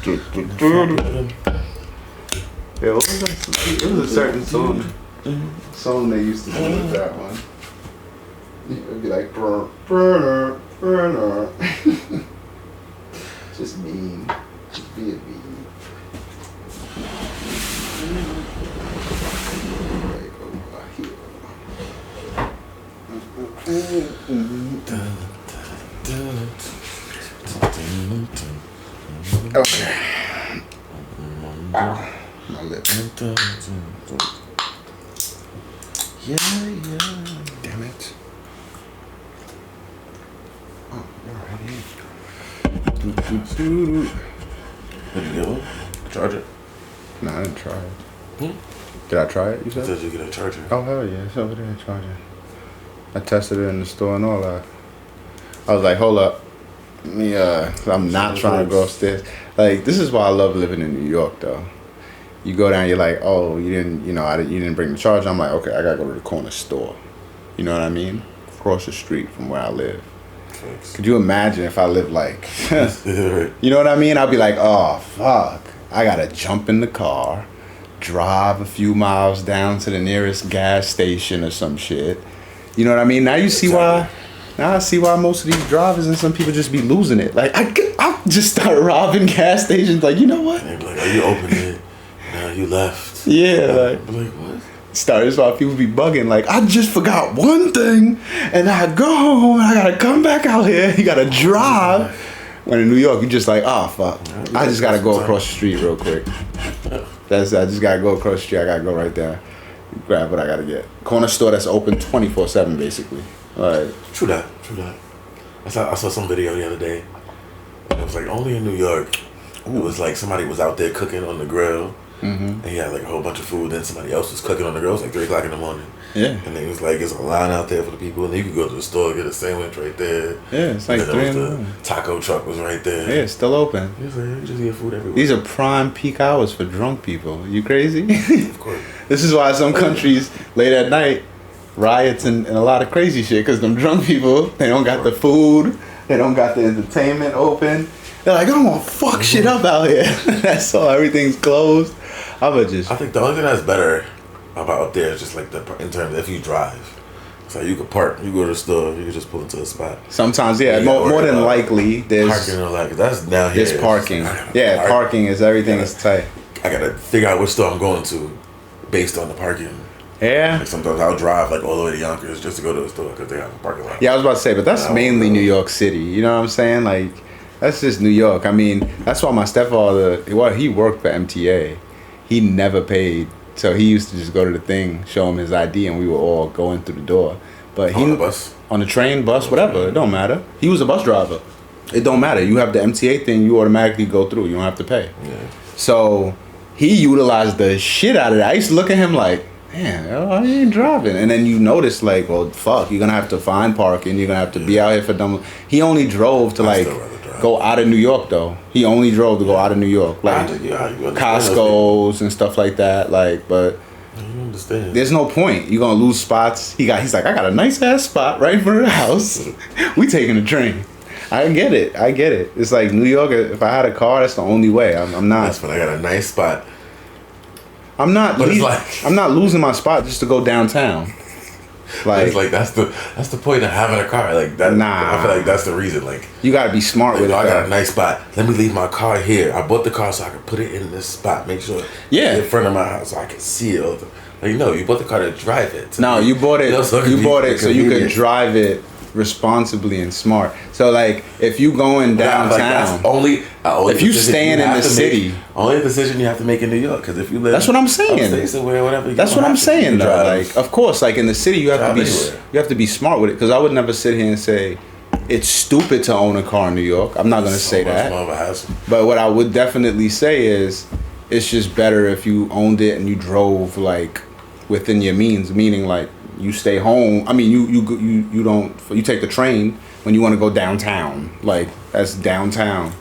It was a certain song they used to do with that one. It would be like burner. Just mean. Just being mean. Right over here. Okay. Ow. My lip. Yeah. Damn it. Oh, you're ready. Did you get one? Charger? No, I didn't try it. Did I try it, you said? I said you get a charger. Oh, hell yeah. It's over there, charger. I tested it in the store and all that. I was like, hold up. I'm not trying to go upstairs. Like, this is why I love living in New York, though. You go down, you're like, oh, you didn't bring the charger. I'm like, okay, I gotta go to the corner store. You know what I mean? Across the street from where I live. Thanks. Could you imagine if I lived like, you know what I mean? I'd be like, oh, fuck. I gotta jump in the car, drive a few miles down to the nearest gas station or some shit. You know what I mean? Now you see why. Now I see why most of these drivers and some people just be losing it. Like, I just start robbing gas stations. Like, you know what? They be like, oh, you opened it. No, you left. Yeah, like what? That's why people be bugging. Like, I just forgot one thing, and I go home, and I gotta come back out here. You gotta drive. When in New York, you just like, oh, fuck. I just gotta go across the street real quick. I just gotta go across the street. I gotta go right there. Grab what I gotta get. Corner store that's open 24/7, basically. Like, True that. I saw some video the other day. It was like only in New York. Ooh. It was like somebody was out there cooking on the grill. And he had like a whole bunch of food. Then somebody else was cooking on the grill. It was like 3 o'clock in the morning. Yeah. And then it was like, it's a line out there for the people. And then you could go to the store, get a sandwich right there. Yeah, it's like 3 in the morning. Taco truck was right there. Yeah, it's still open. He was like, you just get food everywhere. These are prime peak hours for drunk people. You crazy? Of course. This is why some countries, late at night, riots and a lot of crazy shit. Because them drunk people, they don't got the food. They don't got the entertainment open. They're like, I'm gonna fuck shit up out here. That's all. Everything's closed. I think the only thing that's better about there is just like in terms of if you drive. So you could park, you go to the store, you could just pull into a spot. Sometimes, yeah, more than likely, there's parking or like that's down here. There's parking. Yeah, parking is everything is tight. I gotta figure out which store I'm going to based on the parking. Yeah. Like sometimes I'll drive like all the way to Yonkers just to go to the store because they have a parking lot. Yeah, I was about to say, but that's mainly New York City. You know what I'm saying? Like, that's just New York. I mean, that's why my stepfather, he worked for MTA. He never paid, so he used to just go to the thing, show him his ID, and we were all going through the door. But he on the bus, on the train, bus, whatever. It don't matter. He was a bus driver. It don't matter. You have the MTA thing, you automatically go through. You don't have to pay. Yeah. So he utilized the shit out of that. I used to look at him like, man, I ain't driving. And then you notice like, well, fuck, you're gonna have to find parking. You're gonna have to be out here for dumb. He only drove to like go out of New York though. He only drove to go out of New York, like Costco's and stuff like that. Like, but you understand. There's no point. You're gonna lose spots. He's like, I got a nice ass spot right in front of the house. We taking the train. I get it. It's like New York. If I had a car, that's the only way. I'm not. That's when I got a nice spot. I'm not. I'm not losing my spot just to go downtown. Like, it's like that's the point of having a car. Like that. Nah. I feel like that's the reason. Like you gotta be smart with it. I got a nice spot. Let me leave my car here. I bought the car so I can put it in this spot. Make sure it's in front of my house so I can see it. Like no, you bought the car to drive it. No, you bought it. You bought it so you could drive it responsibly and smart. So like if you going downtown, like if you staying in the city, only decision you have to make in New York. Because if you live, that's what I'm saying. Somewhere, whatever, that's what I'm saying though. Like of course, like in the city, you have to be smart with it. Because I would never sit here and say it's stupid to own a car in New York. I'm not gonna say that. But what I would definitely say is it's just better if you owned it and you drove like within your means. Meaning like you stay home. I mean, you don't. You take the train when you want to go downtown. Like that's downtown.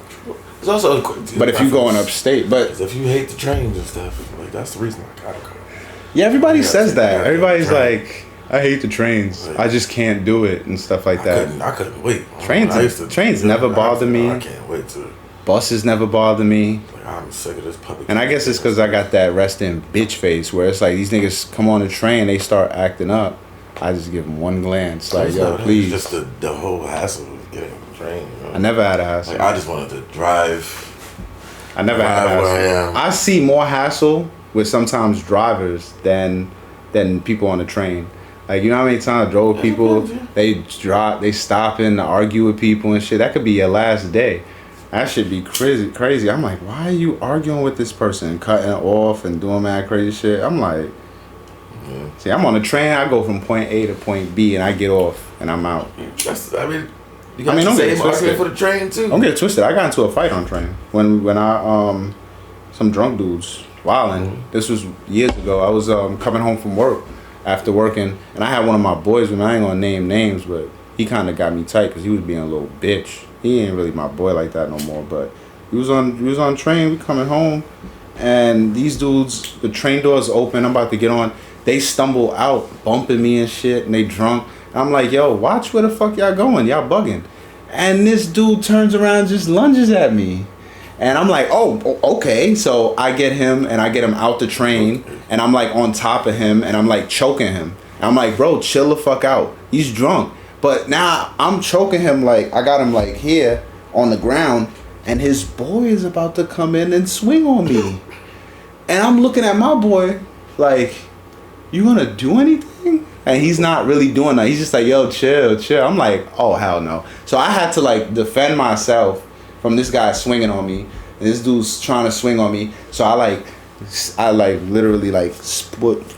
It's also, but if you going upstate, but if you hate the trains and stuff, like that's the reason I got a car. Yeah, everybody says that. Everybody's like, I hate the trains. Like, I just can't do it and stuff like that. I couldn't wait. Trains never bothered me. I can't wait to. Buses never bothered me. I'm sick of this public. And I guess it's because I got that resting bitch face where it's like these niggas come on the train, they start acting up. I just give them one glance, like, yo, please. It's just the whole hassle of getting on the train. You know? I never had a hassle. Like, I just wanted to drive. I never had a hassle. I see more hassle with sometimes drivers than people on the train. Like, you know how many times I drove people, they stopping to argue with people and shit. That could be your last day. That should be crazy. I'm like, why are you arguing with this person, cutting off and doing mad crazy shit? I'm like, see, I'm on the train. I go from point A to point B, and I get off, and I'm out. You got the same argument for the train too. Don't get it twisted. I got into a fight on train when I some drunk dudes wilding. This was years ago. I was coming home from work after working, and I had one of my boys with me. I ain't gonna name names, but he kind of got me tight because he was being a little bitch. He ain't really my boy like that no more, but he was on train. We coming home, and these dudes, the train doors open. I'm about to get on. They stumble out, bumping me and shit, and they drunk. And I'm like, yo, watch where the fuck y'all going. Y'all bugging. And this dude turns around and just lunges at me. And I'm like, oh, okay. So I get him, and I get him out the train, and I'm like on top of him, and I'm like choking him. And I'm like, bro, chill the fuck out. He's drunk. But now I'm choking him, like, I got him like here on the ground, and his boy is about to come in and swing on me. And I'm looking at my boy like, you gonna do anything? And he's not really doing that. He's just like, yo, chill. I'm like, oh, hell no. So I had to like defend myself from this guy swinging on me. And this dude's trying to swing on me. So I literally like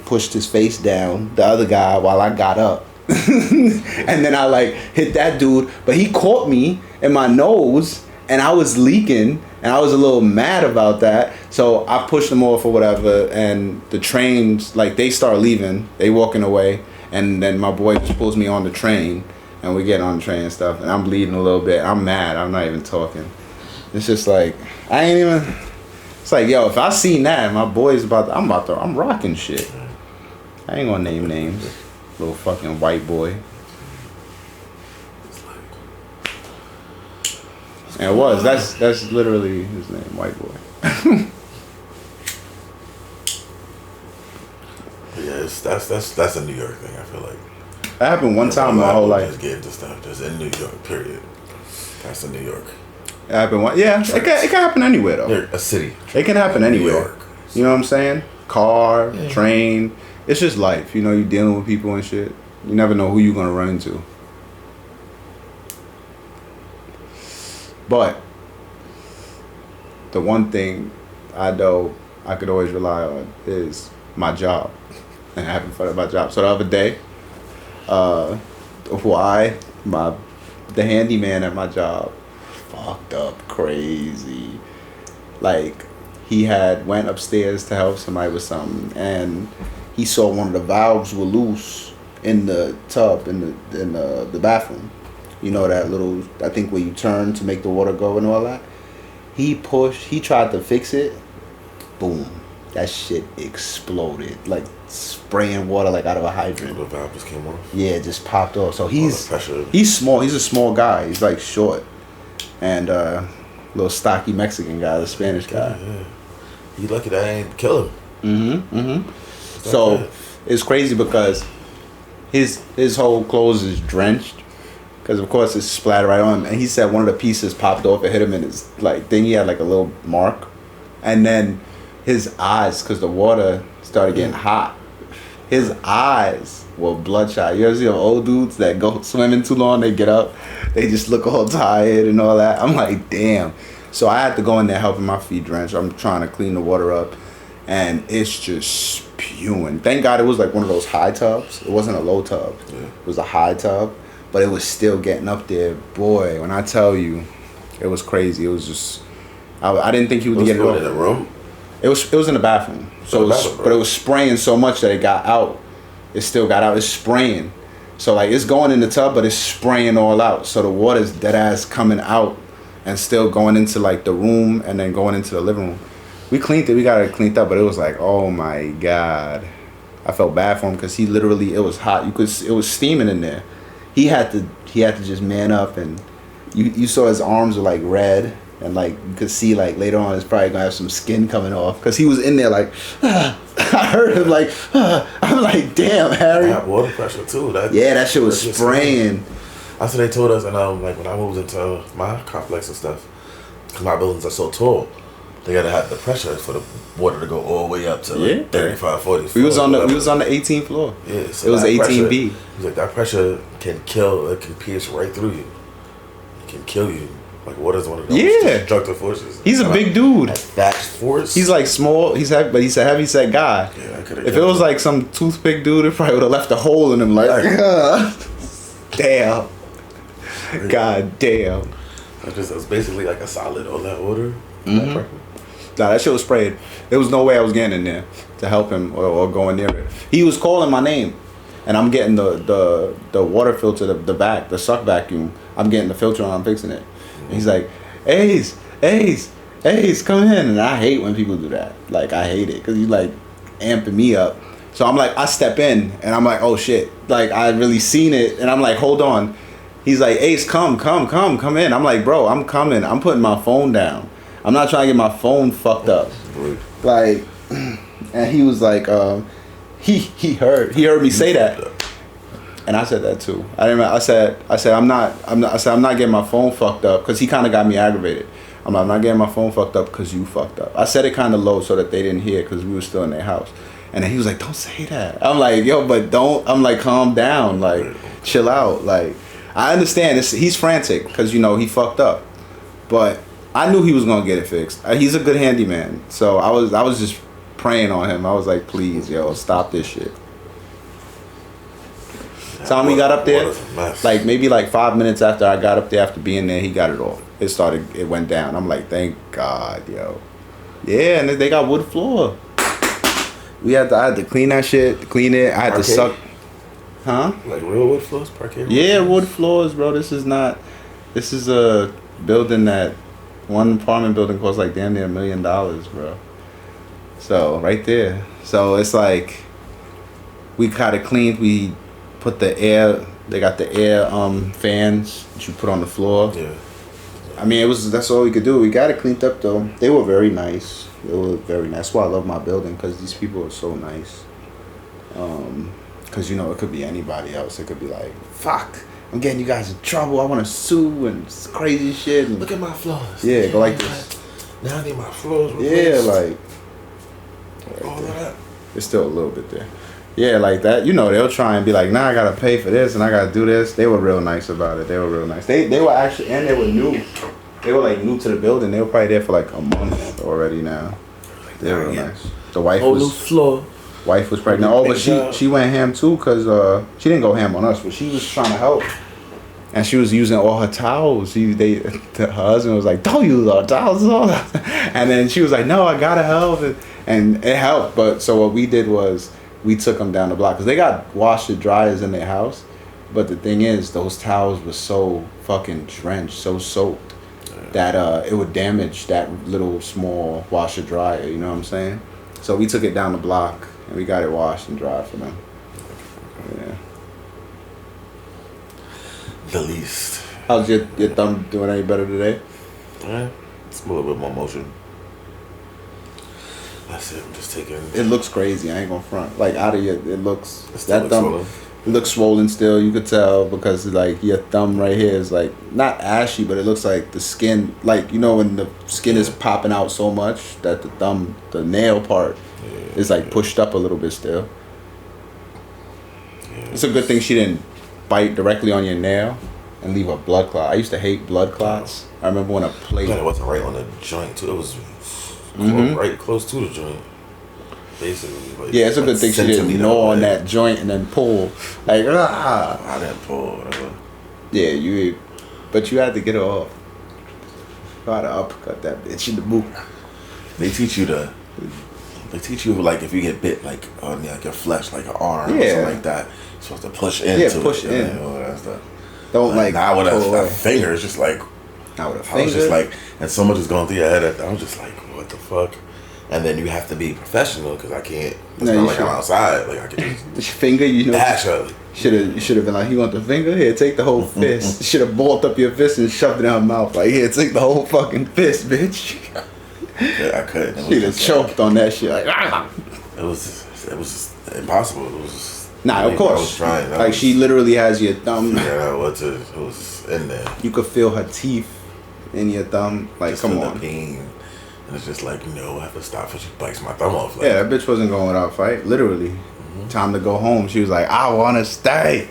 pushed his face down, the other guy, while I got up. And then I like hit that dude, but he caught me in my nose, and I was leaking, and I was a little mad about that. So I pushed him off or whatever, and the trains, like, they start leaving, they walking away, and then my boy just pulls me on the train, and we get on the train and stuff, and I'm bleeding a little bit. I'm mad. I'm not even talking. It's just like, it's like, yo, if I seen that, my boy's I'm rocking shit. I ain't gonna name names. Little fucking white boy. And it was. That's literally his name, white boy. Yeah, that's a New York thing. I feel like that happened one time in my whole life. Just get into stuff just in New York. Period. That's a New York. It happened one. Yeah, it can happen anywhere though. A city. It can happen anywhere. New York. You know what I'm saying? Car, train. It's just life. You know, you're dealing with people and shit. You never know who you're gonna run into. But the one thing I know I could always rely on is my job and having fun at my job. So the other day, the handyman at my job fucked up crazy. Like, he went upstairs to help somebody with something, and he saw one of the valves were loose in the tub in the bathroom. You know that little, I think, where you turn to make the water go and all that. He tried to fix it. Boom. That shit exploded. Like spraying water like out of a hydrant. The valve just came off? Yeah, it just popped off. So he's small. He's a small guy. He's like short. And little stocky Mexican guy, the Spanish guy. Yeah. You lucky that I ain't kill him. So it's crazy because his whole clothes is drenched. Because, of course, it's splattered right on him. And he said one of the pieces popped off and hit him in his, like, thing. He had, like, a little mark. And then his eyes, because the water started getting hot, his eyes were bloodshot. You ever see old dudes that go swimming too long, they get up, they just look all tired and all that? I'm like, damn. So I had to go in there helping my feet drench. I'm trying to clean the water up. And it's just spewing. Thank God it was, like, one of those high tubs. It wasn't a low tub. Yeah. It was a high tub. But it was still getting up there. Boy, when I tell you, it was crazy. It was just, I didn't think he would get it in the room? It was in the bathroom. So but it was spraying so much that it got out. It still got out. It's spraying. So like it's going in the tub, but it's spraying all out. So the water's dead ass coming out and still going into like the room and then going into the living room. We cleaned it. We got it cleaned up, but it was like, oh my God. I felt bad for him because he literally, it was hot. It was steaming in there. He had to just man up, and you saw his arms were like red And like you could see like later on it's probably gonna have some skin coming off because he was in there like I heard him like I'm like damn Harry. I have water pressure too. That shit was spraying. That's what they told us, and like when I moved into my complex and stuff, because my buildings are so tall, they gotta have the pressure for the water to go all the way up to like 35, 40. We was on the 18th floor. Yeah, so it was 18B. He was like that pressure can kill. It can pierce right through you. It can kill you. Like water's one of those destructive forces. He's a big dude. That force. He's like small. He's heavy, but he's a heavy set guy. Yeah, if it was like some toothpick dude, it probably would have left a hole in him. Like, damn. God damn. It was basically like a solid on that water. Mm-hmm. Nah, that shit was sprayed. There was no way I was getting in there to help him or going near it. He was calling my name, and I'm getting the water filter, the suck vacuum. I'm getting the filter on. I'm fixing it. And he's like, Ace, come in. And I hate when people do that. Like, I hate it because he's like amping me up. So I'm like, I step in and I'm like, oh shit. Like, I really seen it. And I'm like, hold on. He's like, Ace, come in. I'm like, bro, I'm coming. I'm putting my phone down. I'm not trying to get my phone fucked up. Like, and he was like, he heard me say that. And I said that too. I said I'm not getting my phone fucked up because he kind of got me aggravated. I'm not getting my phone fucked up because you fucked up. I said it kind of low so that they didn't hear because we were still in their house. And then he was like, don't say that. I'm like, yo, but don't. I'm like, calm down, like, chill out. Like, I understand he's frantic because he fucked up, but I knew he was gonna get it fixed. He's a good handyman, so I was just praying on him. I was like, please, yo, stop this shit. Time he got up there, like maybe like 5 minutes after I got up there after being there, he got it off. It went down. I'm like, thank God, yo. Yeah, and they got wood floor. I had to clean that shit, clean it. I had to suck. Huh? Like real wood floors, parquet? Yeah, wood floors, bro. This is a building that one apartment building costs like damn near $1 million, bro. So right there. So it's like we got it cleaned. We put the air. They got the air fans that you put on the floor. Yeah. I mean, that's all we could do. We got it cleaned up though. They were very nice. That's why I love my building because these people are so nice. Because it could be anybody else. It could be like, fuck, I'm getting you guys in trouble. I want to sue and crazy shit. And look at my floors. Yeah, go like this. Now I need my floors replaced. Yeah, like all of that. It's still a little bit there. Yeah, like that. They'll try and be like, nah, I gotta pay for this and I gotta do this. They were real nice about it. They were real nice. They were actually, and they were new. They were like new to the building. They were probably there for like a month already now. They were real nice. The wife new floor. Wife was pregnant. Oh, but she went ham too because she didn't go ham on us, but she was trying to help. And she was using all her towels. Her husband was like, don't use our towels. And then she was like, no, I gotta help. And it helped. But so what we did was we took them down the block because they got washer dryers in their house. But the thing is, those towels were so fucking drenched, so soaked, that it would damage that little small washer dryer. You know what I'm saying? So we took it down the block and we got it washed and dried for them. Yeah. The least. How's your thumb doing any better today? Yeah, it's a little bit more motion. That's it. I'm just taking. It looks crazy. I ain't gonna front. Like out of it looks that thumb. Swollen. It looks swollen still. You could tell because like your thumb right here is like not ashy, but it looks like the skin. Like when the skin is popping out so much that the nail part is like pushed up a little bit still. Yeah, it's a good thing she didn't bite directly on your nail and leave a blood clot. I used to hate blood clots. I remember when a plate. It wasn't right on the joint too. It was right close to the joint. Basically. Like, yeah, it's a good thing she didn't gnaw on that joint and then pull. Like, I didn't pull, whatever. Yeah, but you had to get it off. You had to uppercut that bitch in the boot. They teach you like if you get bit like on like your flesh, like your arm or something like that, you're supposed to push into it. Push in. All that stuff. Don't like now with a finger, it's just like now with a finger. I was just like, and so much is going through your head. I was just like, what the fuck? And then you have to be professional because I can't. It's not like I'm outside. Like I can just finger, you know. Naturally. You should have been like, you want the finger? Here, take the whole fist. Should have balled up your fist and shoved it in her mouth. Like, here, take the whole fucking fist, bitch. Yeah, I couldn't. She'd have choked on that shit. Like, It was just impossible. It was just, of course. I was trying. Like, she literally has your thumb. Yeah, it was in there. You could feel her teeth in your thumb. Like, just come on. The pain. And it's just like, I have to stop before she bites my thumb off. Like, yeah, that bitch wasn't going without fight. Literally. Mm-hmm. Time to go home. She was like, I want to stay.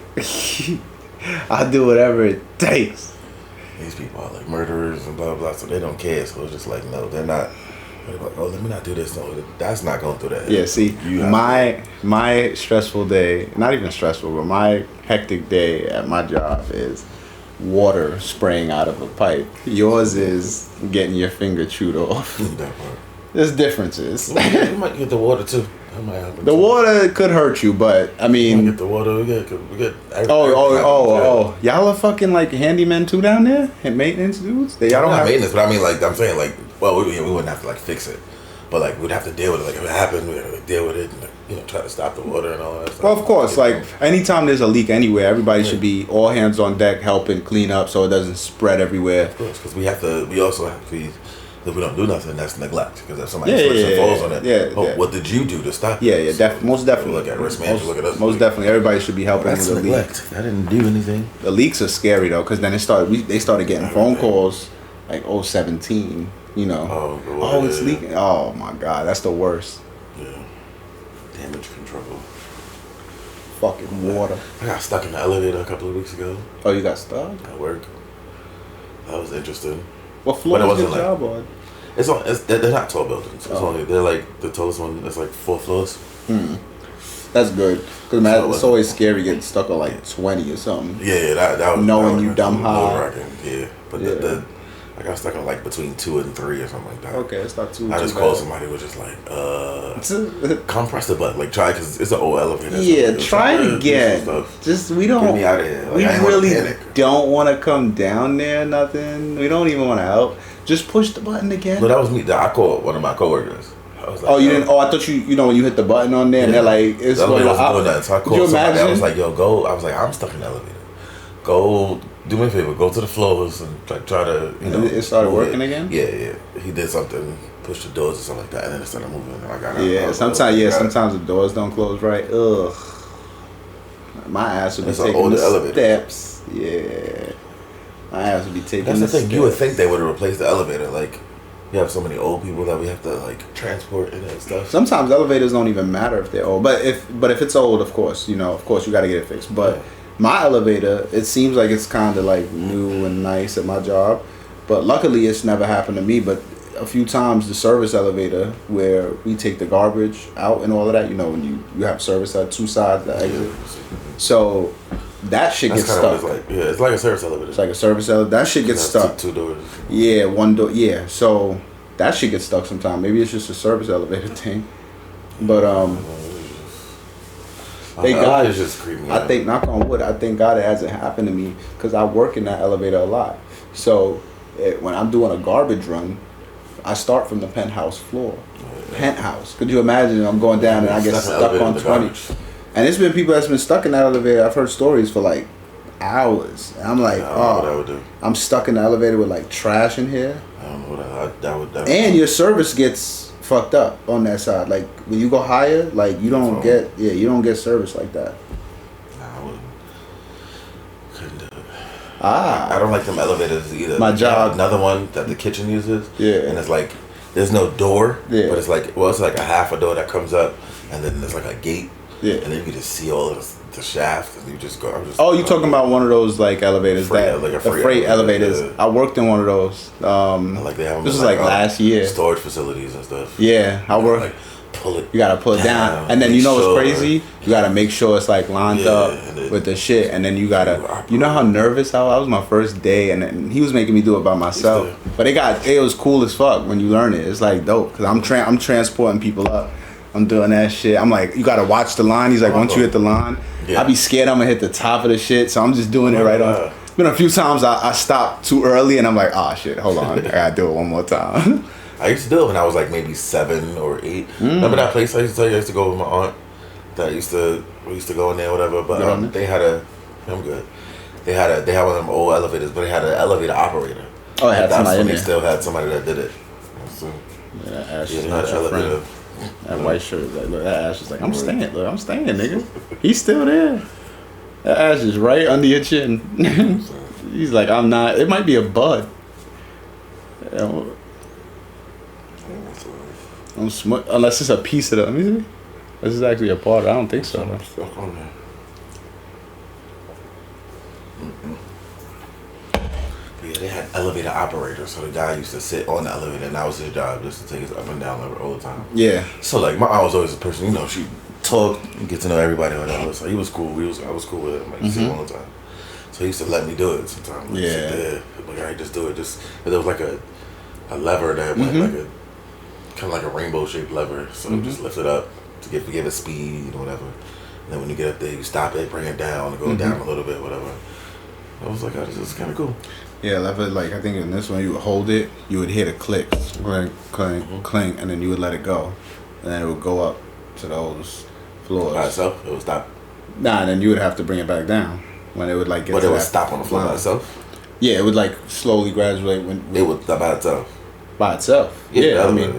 I'll do whatever it takes. These people are like murderers and blah, blah, blah. So they don't care. So it's just like, no, they're not. They're like, oh, let me not do this. No, that's not going through that. Yeah, see, my stressful day, not even stressful, but my hectic day at my job is water spraying out of a pipe. Yours is getting your finger chewed off. That part. There's differences. You might get the water too. That might happen. The water could hurt you, but I mean. We get the water. We get. Oh! Y'all are fucking like handymen too down there, and maintenance dudes. Y'all don't have maintenance, but I mean, like I'm saying, like, well, we wouldn't have to like fix it, but like we'd have to deal with it. Like if it happened, we'd have to like, deal with it, and like, try to stop the water and all that stuff. Well, of course, like anytime there's a leak anywhere, everybody should be all hands on deck helping clean up so it doesn't spread everywhere. Of course, because we also have to be. If we don't do nothing, that's neglect. Because if somebody slips and falls on it, what did you do to stop it? Yeah, most definitely. Look at risk management. Look at us. Most definitely, everybody should be helping with the neglect. I didn't do anything. The leaks are scary though, because then they started getting phone calls like 017. It's leaking. Oh my god, that's the worst. Yeah, damage control. Fucking water. I got stuck in the elevator a couple of weeks ago. Oh, you got stuck at work? That was interesting. What floor is your job on? They're not tall buildings. They're like the tallest one is like 4 floors. That's good, because it's always scary getting stuck on like 20 or something. Yeah, that was knowing you dumb high. Yeah, but I got stuck on like between 2 and 3 or something like that. Okay, it's not too. I just called somebody who was just like, compress the button, like try, because it's an old elevator. Yeah, try it again. We don't. Get me out of here. Like, we really don't want to come down there. Nothing. We don't even want to help. Just push the button again. No, that was me. I called one of my coworkers. I was like, you didn't. Oh, I thought you. When you hit the button on there, and they're like, "It's going that." So I called somebody. I was like, "Yo, go." I was like, "I'm stuck in the elevator. Go, do me a favor. Go to the floors and try to, It started working again. Yeah. He did something, pushed the doors or something like that, and then it started moving. And I got out. Yeah, sometimes the doors don't close right. Ugh. My ass would be taking the steps. Yeah. My ass would be taking the steps. That's the thing. You would think they would have replaced the elevator. Like, you have so many old people that we have to like transport and stuff. Sometimes elevators don't even matter if they're old. But if it's old, of course, you got to get it fixed. But my elevator, it seems like it's kind of like new and nice at my job. But luckily, it's never happened to me. But a few times, the service elevator where we take the garbage out and all of that, when you have service at 2 sides, the exit. So that shit gets stuck. It's like a service elevator. It's like a service elevator. That shit gets stuck. 2 doors. Yeah, 1 door. Yeah, so that shit gets stuck sometimes. Maybe it's just a service elevator thing. But thank God, it's just creeping out. I think, knock on wood, I thank God it hasn't happened to me, because I work in that elevator a lot. So when I'm doing a garbage run, I start from the penthouse floor. Penthouse. Could you imagine I'm going down and I get stuck on 20? And there's been people that's been stuck in that elevator. I've heard stories for like hours. And I'm like, I'm stuck in the elevator with like trash in here. I don't know what that would. And your service gets fucked up on that side. Like when you go higher, like you don't get service like that. Nah, I wouldn't. Couldn't do it. I don't like them elevators either. My job. Another one that the kitchen uses. Yeah. And it's like there's no door. Yeah. But it's like a half a door that comes up, and then there's like a gate. Yeah. And then you can just see all of the shaft, and you just go. You talking about one of those like elevators the freight elevators? Yeah. I worked in one of those. Like they have this was like last year. Storage facilities and stuff. Yeah, I worked. Like pull it. You gotta pull it down, and then what's crazy? You gotta make sure it's like lined up with the shit, and then you gotta. You know how nervous I was my first day, and then he was making me do it by myself. But it was cool as fuck when you learn it. It's like dope, because I'm transporting people up. I'm doing that shit. I'm like, you gotta watch the line. He's like, once you hit the line, I be scared I'm gonna hit the top of the shit. So I'm just doing it right on. It's been a few times I stopped too early and I'm like, shit, hold on, I gotta do it one more time. I used to do it when I was like maybe 7 or 8. Remember that place I used to tell you I used to go with my aunt? We used to go in there, whatever. But they had I'm good. They had one of them old elevators, but they had an elevator operator. Oh, it had somebody in there. They still had somebody that did it. So, yeah, that Ash is not your friend. That white shirt, like, look, that Ash is like, I'm staying, nigga. He's still there. That Ash is right under your chin. He's like, I'm not. It might be a bud. Unless it's a piece of the. Let me see. This is actually a part. I don't think so. I'm stuck on there. Yeah, they had elevator operators, so the guy used to sit on the elevator, and that was his job, just to take us up and down all the time. Yeah. So like, I was always a person, you know, she talk, get to know everybody, whatever. So he was cool. I was cool with him. Like, sit all the time. So he used to let me do it sometimes. Like, sit there, like, all right, just do it. But there was like a lever that went like a kind of like a rainbow shaped lever. So just lift it up to give it speed or whatever. And then when you get up there, you stop it, bring it down, and go down a little bit, whatever. I was like, oh, this is kind of cool. Yeah, lever, like, I think in this one, you would hold it, you would hit a click, clink, clink, clink, and then you would let it go. And then it would go up to those floors. By itself? It would stop? Nah, and then you would have to bring it back down when it would, like, get but to it would that stop on the floor line. by itself? Yeah, it would, like, slowly graduate when it would stop by itself? By itself. Yeah, I mean,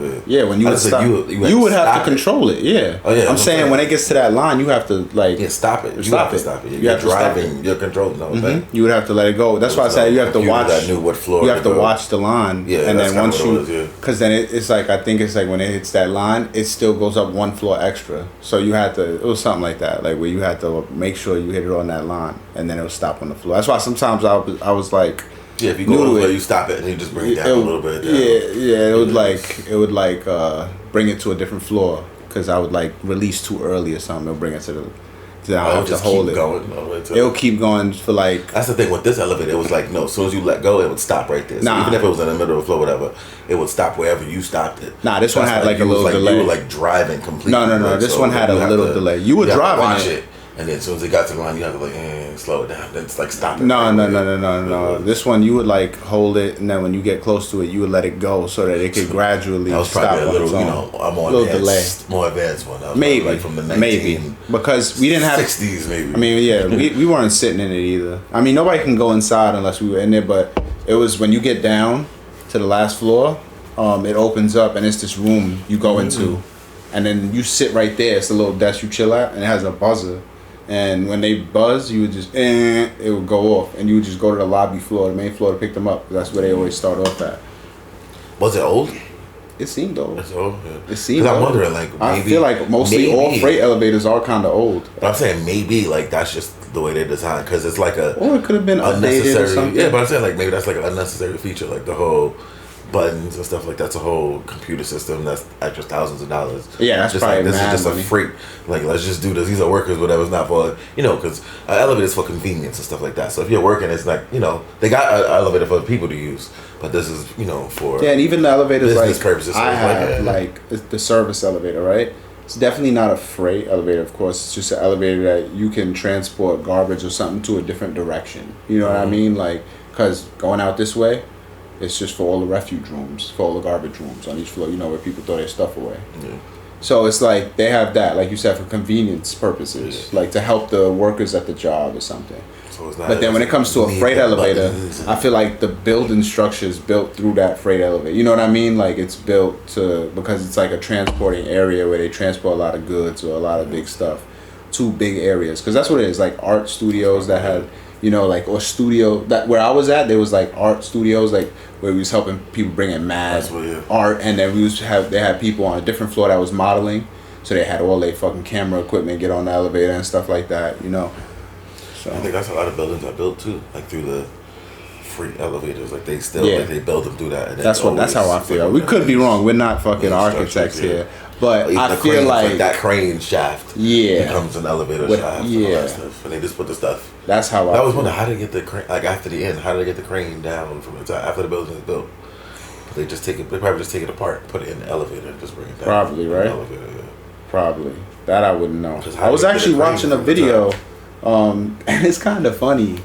when you would stop, you would have to control it. Yeah. Oh yeah. I'm saying when it gets to that line, you have to like stop it. You have to stop it. You're driving. You're controlling the whole thing. You would have to let it go. That's why I said you have to watch. That knew what floor. You have to watch the line. Yeah. And then once because then it's like I think it's like when it hits that line, it still goes up one floor extra. So you had to. It was something like that, like where you had to make sure you hit it on that line, and then it would stop on the floor. That's why sometimes I was like. Yeah, if you go over, you stop it and you just bring it down a little bit. Yeah, it would bring it to a different floor because I would like release too early or something. It'll bring it to the. I have to hold it. It'll keep going for like. That's the thing with this elevator. It was like no, as soon as you let go, it would stop right there. So even if it was in the middle of the floor, whatever, it would stop wherever you stopped it. Nah, this one had like a little delay. You were like driving completely. No. This one had a little delay. You were driving it. And then as soon as it got to the line, you have to like slow it down. Then it's like stop it. No. This one you would like hold it, and then when you get close to it, you would let it go so that it could gradually stop. That was probably a little, more advanced one. Maybe like from the because we didn't have 60s maybe. I mean, yeah, we weren't sitting in it either. I mean, nobody can go inside unless we were in there. But it was when you get down to the last floor, it opens up and it's this room you go into, and then you sit right there. It's a little desk you chill at, and it has a buzzer. And when they buzz, you would just, it would go off. And you would just go to the lobby floor, the main floor, to pick them up. That's where they always start off at. Was it old? It seemed old. It's old, yeah. It seemed old. I'm wondering, like, maybe. I feel like mostly all freight elevators are kind of old. But I'm saying maybe, like, that's just the way they're designed. Because it's like a. Or it could have been updated or something. Yeah, but I'm saying, like, maybe that's like an unnecessary feature. Like, the whole buttons and stuff like that's a whole computer system that's extra thousands of dollars. Yeah, that's just probably like this mad is just money. a freak. Like let's just do this. These are workers, whatever. It's not for because an elevator is for convenience and stuff like that. So if you're working, it's like they got an elevator for people to use, but this is for and even the elevators business like purposes. So I have like the service elevator, right? It's definitely not a freight elevator, of course. It's just an elevator that you can transport garbage or something to a different direction. You know what I mean? Like because going out this way. It's just for all the refuge rooms, for all the garbage rooms on each floor, where people throw their stuff away. Yeah. So it's like they have that, like you said, for convenience purposes, like to help the workers at the job or something. So it's not, but then when it comes to a freight elevator, I feel like the building structure is built through that freight elevator. You know what I mean? Like it's built because it's like a transporting area where they transport a lot of goods or a lot of big stuff to big areas. Because that's what it is, like art studios that had... or studio that where I was at, there was like art studios, like where we was helping people bring in mad art, and then they had people on a different floor that was modeling, so they had all their fucking camera equipment get on the elevator and stuff like that, So I think that's a lot of buildings are built too, like through the free elevators, like they still like they build them through that. And that's how I feel. We could be wrong. We're not fucking architects here. But I feel like that crane shaft becomes an elevator shaft and all that stuff. And they just put the stuff. That's how I was wondering how they get the crane, like after the end, how do they get the crane down from the top after the building is built? But they probably just take it apart, put it in the elevator and just bring it down. Probably, right? Elevator, Probably. That I wouldn't know. I was actually watching a video, and it's kind of funny.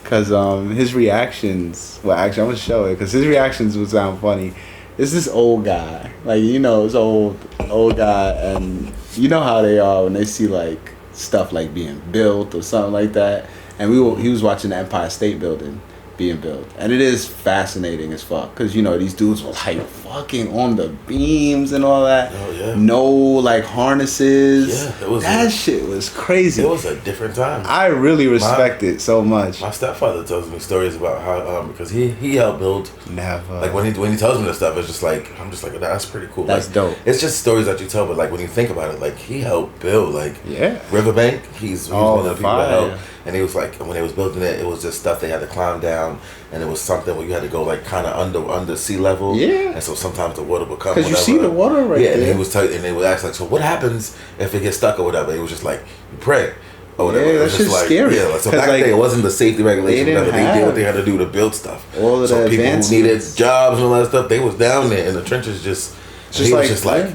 Because his reactions, actually I'm going to show it because his reactions would sound funny. It's this old guy, like it's old guy, and you know how they are when they see like stuff like being built or something like that. And he was watching the Empire State Building being built, and it is fascinating as fuck because these dudes were like fucking on the beams and all that. Oh yeah. No like harnesses. Yeah, shit was crazy. It was a different time. I really respect it so much. My stepfather tells me stories about how because he helped build. Never. Like when he tells me this stuff, it's just like I'm just like that's pretty cool. That's like, dope. It's just stories that you tell, but like when you think about it, like he helped build Riverbank. He's one of the people that helped. And he was like, when they was building it, it was just stuff they had to climb down, and it was something where you had to go like kind of under sea level. Yeah. And so sometimes the water would come. Because you see the water right there. And he was and they would ask like, so what happens if it gets stuck or whatever? It was just like you pray. Or whatever. Yeah, that's just like, scary. Yeah, like, so back then it wasn't the safety regulation. They did what they had to do to build stuff. All of so people who needed jobs and all that stuff, they was down there in the trenches just he was just like.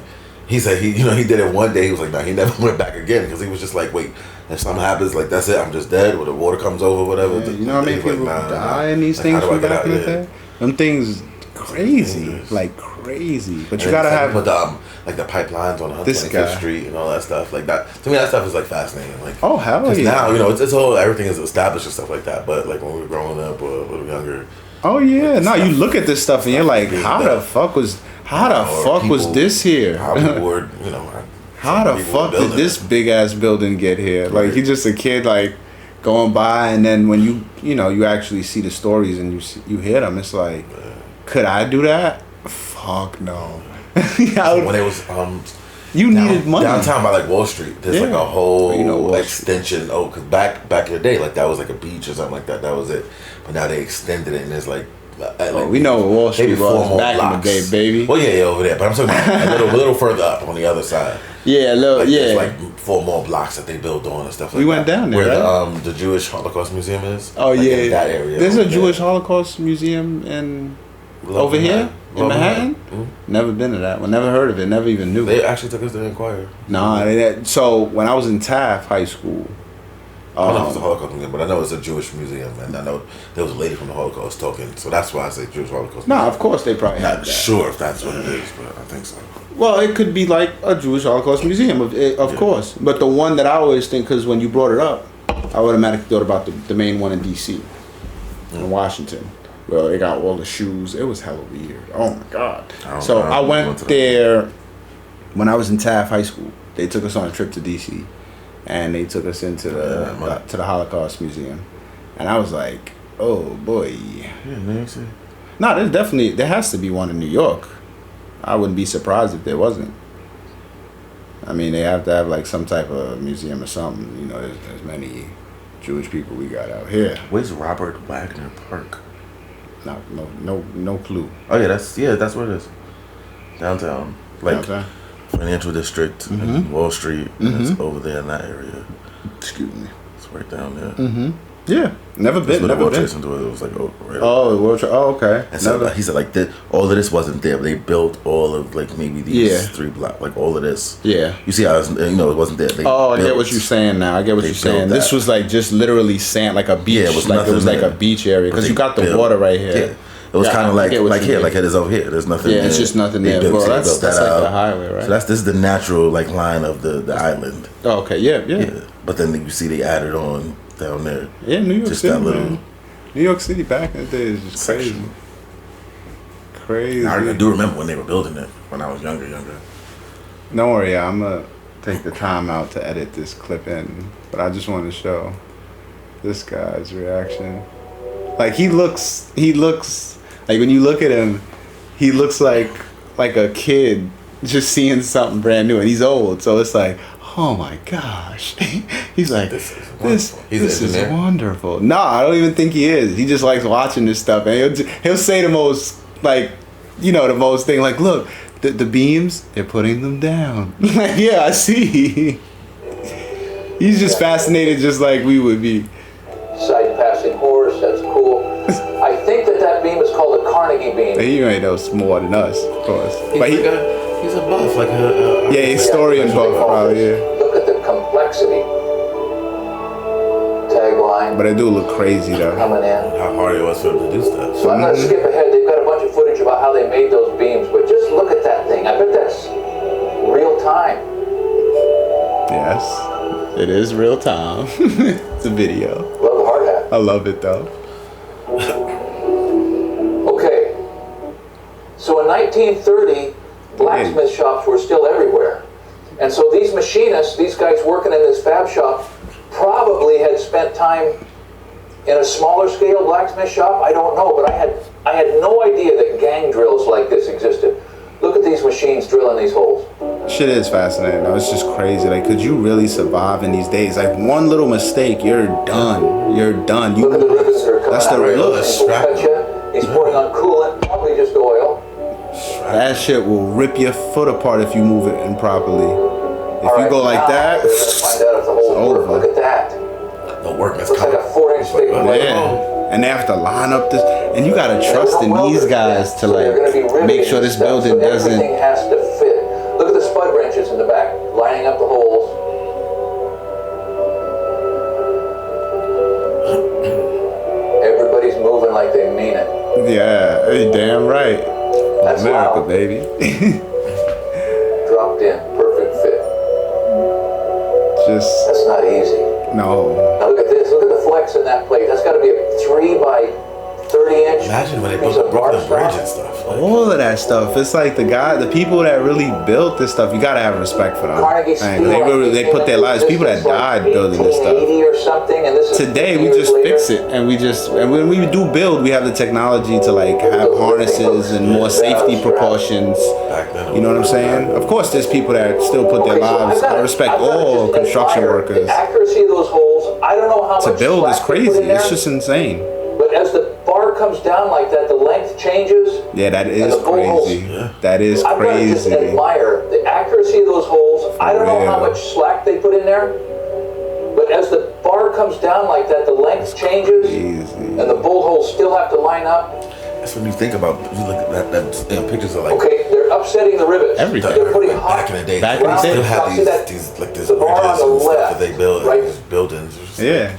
He said he did it one day. He was like, he never went back again because he was just like, wait, if something happens, like that's it, I'm just dead. Or the water comes over, whatever. Yeah, you know how many people die in these things from back in the day? Them things crazy, like crazy. But you gotta have the pipelines on 125th Street and all that stuff like that. To me, that stuff is like fascinating. Like hell yeah. Now it's all everything is established and stuff like that. But like when we were growing up or when we were younger. Oh yeah, like, you look at this stuff and you're like, how the fuck was this here? How people were, how the fuck did this big ass building get here? Right. Like he's just a kid, like going by, and then when you actually see the stories and you hear them, it's like, could I do that? Fuck no. When it was needed money downtown by like Wall Street. There's like a whole extension. Because back in the day, like that was like a beach or something like that. That was it. But now they extended it, and there's like we know what Wall Street was back in the day, baby. Well, yeah, over there. But I'm talking about a little further up on the other side. Yeah, There's like 4 more blocks that they built on and stuff like that. We went down there, where right? the Jewish Holocaust Museum is. Oh yeah, in that area. There's a Jewish Holocaust Museum over here in Manhattan. Mm-hmm. Never been to that one. Never heard of it. Never even knew. They actually took us to inquire. Nah, so when I was in Taft High School. I don't know if it's a Holocaust museum, but I know it's a Jewish museum, and I know there was a lady from the Holocaust talking, so that's why I say Jewish Holocaust museum. Nah, of course they probably have that. Not sure if that's what it is, but I think so. Well, it could be like a Jewish Holocaust museum, of course. But the one that I always think, because when you brought it up, I automatically thought about the main one in D.C., in Washington. Well, they got all the shoes. It was hella weird. Oh, my God. I went there when I was in Taft High School. They took us on a trip to D.C., and they took us into the Holocaust Museum, and I was like, "Oh boy!" Yeah, New York. No, there has to be one in New York. I wouldn't be surprised if there wasn't. I mean, they have to have like some type of museum or something. There's many Jewish people we got out here. Where's Robert Wagner Park? No clue. Oh yeah, that's where it is. Downtown, downtown. Financial district, and Wall Street. And it's over there in that area. Excuse me. It's right down there. Mm-hmm. Yeah, never been. Never been. It was like right. Okay. And so he said like all of this wasn't there. But they built all of like maybe these 3 blocks, like all of this. Yeah. You see how it wasn't there. I get what you're saying now. I get what you're saying. This was like just literally sand, like a beach. Yeah, it was like a beach area because you got the water right here. Yeah. It was kind of like here, like it is over here. There's nothing. Yeah, it's just nothing there. Well, that's like the highway, right? So this is the natural like line of the island. Oh, okay, yeah. But then you see they added on down there. Yeah, New York City, man. New York City back in the day is just crazy. Crazy. I do remember when they were building it when I was younger. Don't worry, I'm gonna take the time out to edit this clip in, but I just want to show this guy's reaction. Like he looks. Like when you look at him, he looks like a kid just seeing something brand new, and he's old, so it's like, oh my gosh. He's like, this is wonderful. No, I don't even think he is. He just likes watching this stuff, and he'll say the most the most thing like, look, the beams, they're putting them down. Like, yeah, I see. He's just fascinated, just like we would be. Sight passing horse, that's cool. I think that beam is called a Carnegie beam. He ain't no more than us, of course. He's a buff, like historian buff, probably. Yeah. Look at the complexity. Tagline. But it do look crazy though. Coming in. How hard it was for them to do stuff. So I'm gonna skip ahead. They've got a bunch of footage about about how they made those beams, but just look at that thing. I bet that's real time. Yes, it is real time. It's a video. Love the hard hat. I love it though. Okay. So in 1930, blacksmith shops were still everywhere. And so these machinists, these guys working in this fab shop, probably had spent time in a smaller scale blacksmith shop. I don't know, but I had no idea that gang drills like this existed. Look at these machines drilling these holes. Shit is fascinating though. It's just crazy. Like, could you really survive in these days? Like, one little mistake, you're done. You're done. Look at the ribbons that are coming that's out. the look. He's pouring on coolant, probably just oil. That shit will rip your foot apart if you move it improperly. If All you right, go like that, we're gonna find out if the holes work. Look at that. The workman's Looks like a 4-inch thick plate. yeah. And they have to line up this, and you gotta trust in these guys to like make sure this building doesn't. Everything has to fit. Look at the spud wrenches in the back, lining up the holes. Everybody's moving like they mean it. Yeah, hey, damn right. That's America, loud. baby. Dropped in, perfect fit. Just That's not easy. no. Now look at this. Look at the flex in that plate. That's got to be a 3 by 30-inch. Imagine when they piece built of the Brooklyn bar Bridge stock. and stuff. Like, All of that stuff. It's like the people that really built this stuff. You gotta have respect for them. Carnegie Man, Steel, they put their lives. People that died building this stuff. 1880 or something, and this is Today we 50 just years fix later. it, and when we do build, we have the technology to like have harnesses and more safety precautions. back then, You know what I'm saying? Of course, there's people that still put their Okay, so lives. I respect all just construction admire workers. The accuracy of those holes. I don't know how To much build is slack they put crazy. in there, It's just insane. But as the bar comes down like that, the length changes. Yeah, that is the bull holes- crazy. That is I've got to just crazy. admire the accuracy of those holes. I don't know how real. much slack they put in there, but as the bar comes down like that, the length changes, Crazy. and the bolt holes still have to line up. That's when you think about, you look at that pictures of like, Okay, they're upsetting the rivets. Everything. They're putting hot. back in the day, Back in the they day. still have See that- these like this the bar on bridges the and stuff left, that they build, right? these buildings. Yeah.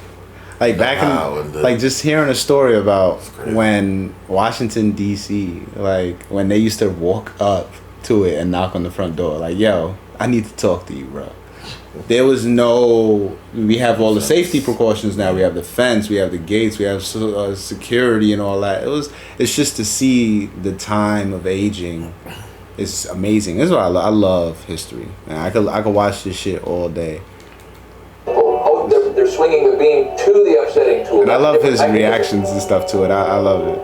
Like back Wow, in, and the- like just hearing a story about crazy. when Washington D.C., like when they used to walk up to it and knock on the front door, like, yo, I need to talk to you, bro. There was no, we have all the safety precautions now. We have the fence, we have the gates, we have security and all that. It's just to see the time of aging. It's amazing. This is why I love history. And I could watch this shit all day. Oh, they're swinging the beam to the upsetting tool. And I love his I can- reactions and stuff to it. I love it.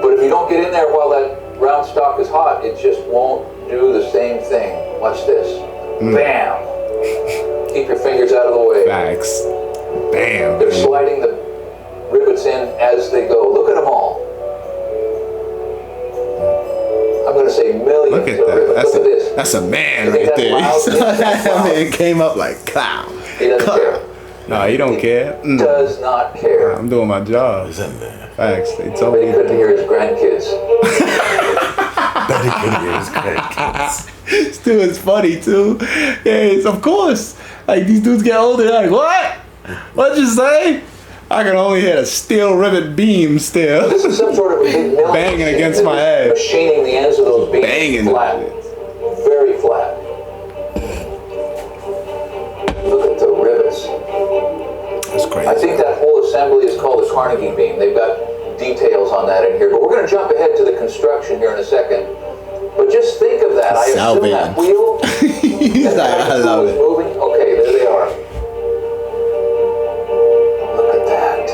But if you don't get in there while that round stock is hot, it just won't do the same thing. Watch this. Bam. Keep your fingers out of the way. Facts. Bam. They're sliding the rivets in as they go. Look at them all. I'm going to say millions Look at of that. rivets. Look at this. That's a man You think right that's there. loud? You think that's I loud? mean, it came up like clown. He doesn't care. No, he don't care. Does not care. I'm doing my job. Is in there. Facts. They told But he me. couldn't hear his grandkids. Bet he could hear his grandkids. This dude is funny too. Yes, of course. Like these dudes get older, they're like, what? What'd you say? I can only hear a steel rivet beam still. This is some sort of a big mill Banging machine against that my is head. Machining the ends of those beams Banging. flat. Very flat. Look at the rivets. That's crazy. I think that whole assembly is called a Carnegie beam. They've got details on that in here. But we're going to jump ahead to the construction here in a second. But just think of that. I assume that Salvage. wheel He's and like, that I love is it. moving. Okay, there they are. Look at that.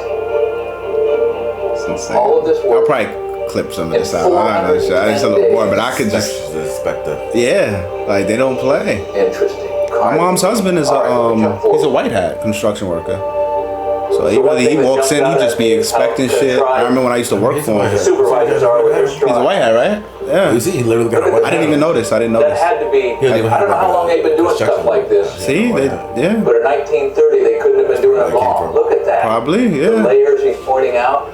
It's insane. All of this I'll work. probably clip some of in this out. I don't know. I just a little bored, but I could just, The inspector. yeah, like they don't play. Interesting. My mom's husband is All right, we'll jump he's a forward. white hat construction worker. So he So one really, he thing that walks jumped in, he out just at be me is how expecting good shit. try- I remember when I used to work He's for a white him. hat. Supervisors are with their He's a stride. white hat, right? Yeah. You see, he literally got a white I didn't even notice. I didn't That notice. had to be, He didn't even I don't know have how long they've been doing stuff construction. like this. See, they, yeah, But in 1930, they couldn't have been doing it where they came long. from. Look at that. probably, The yeah. layers he's pointing out.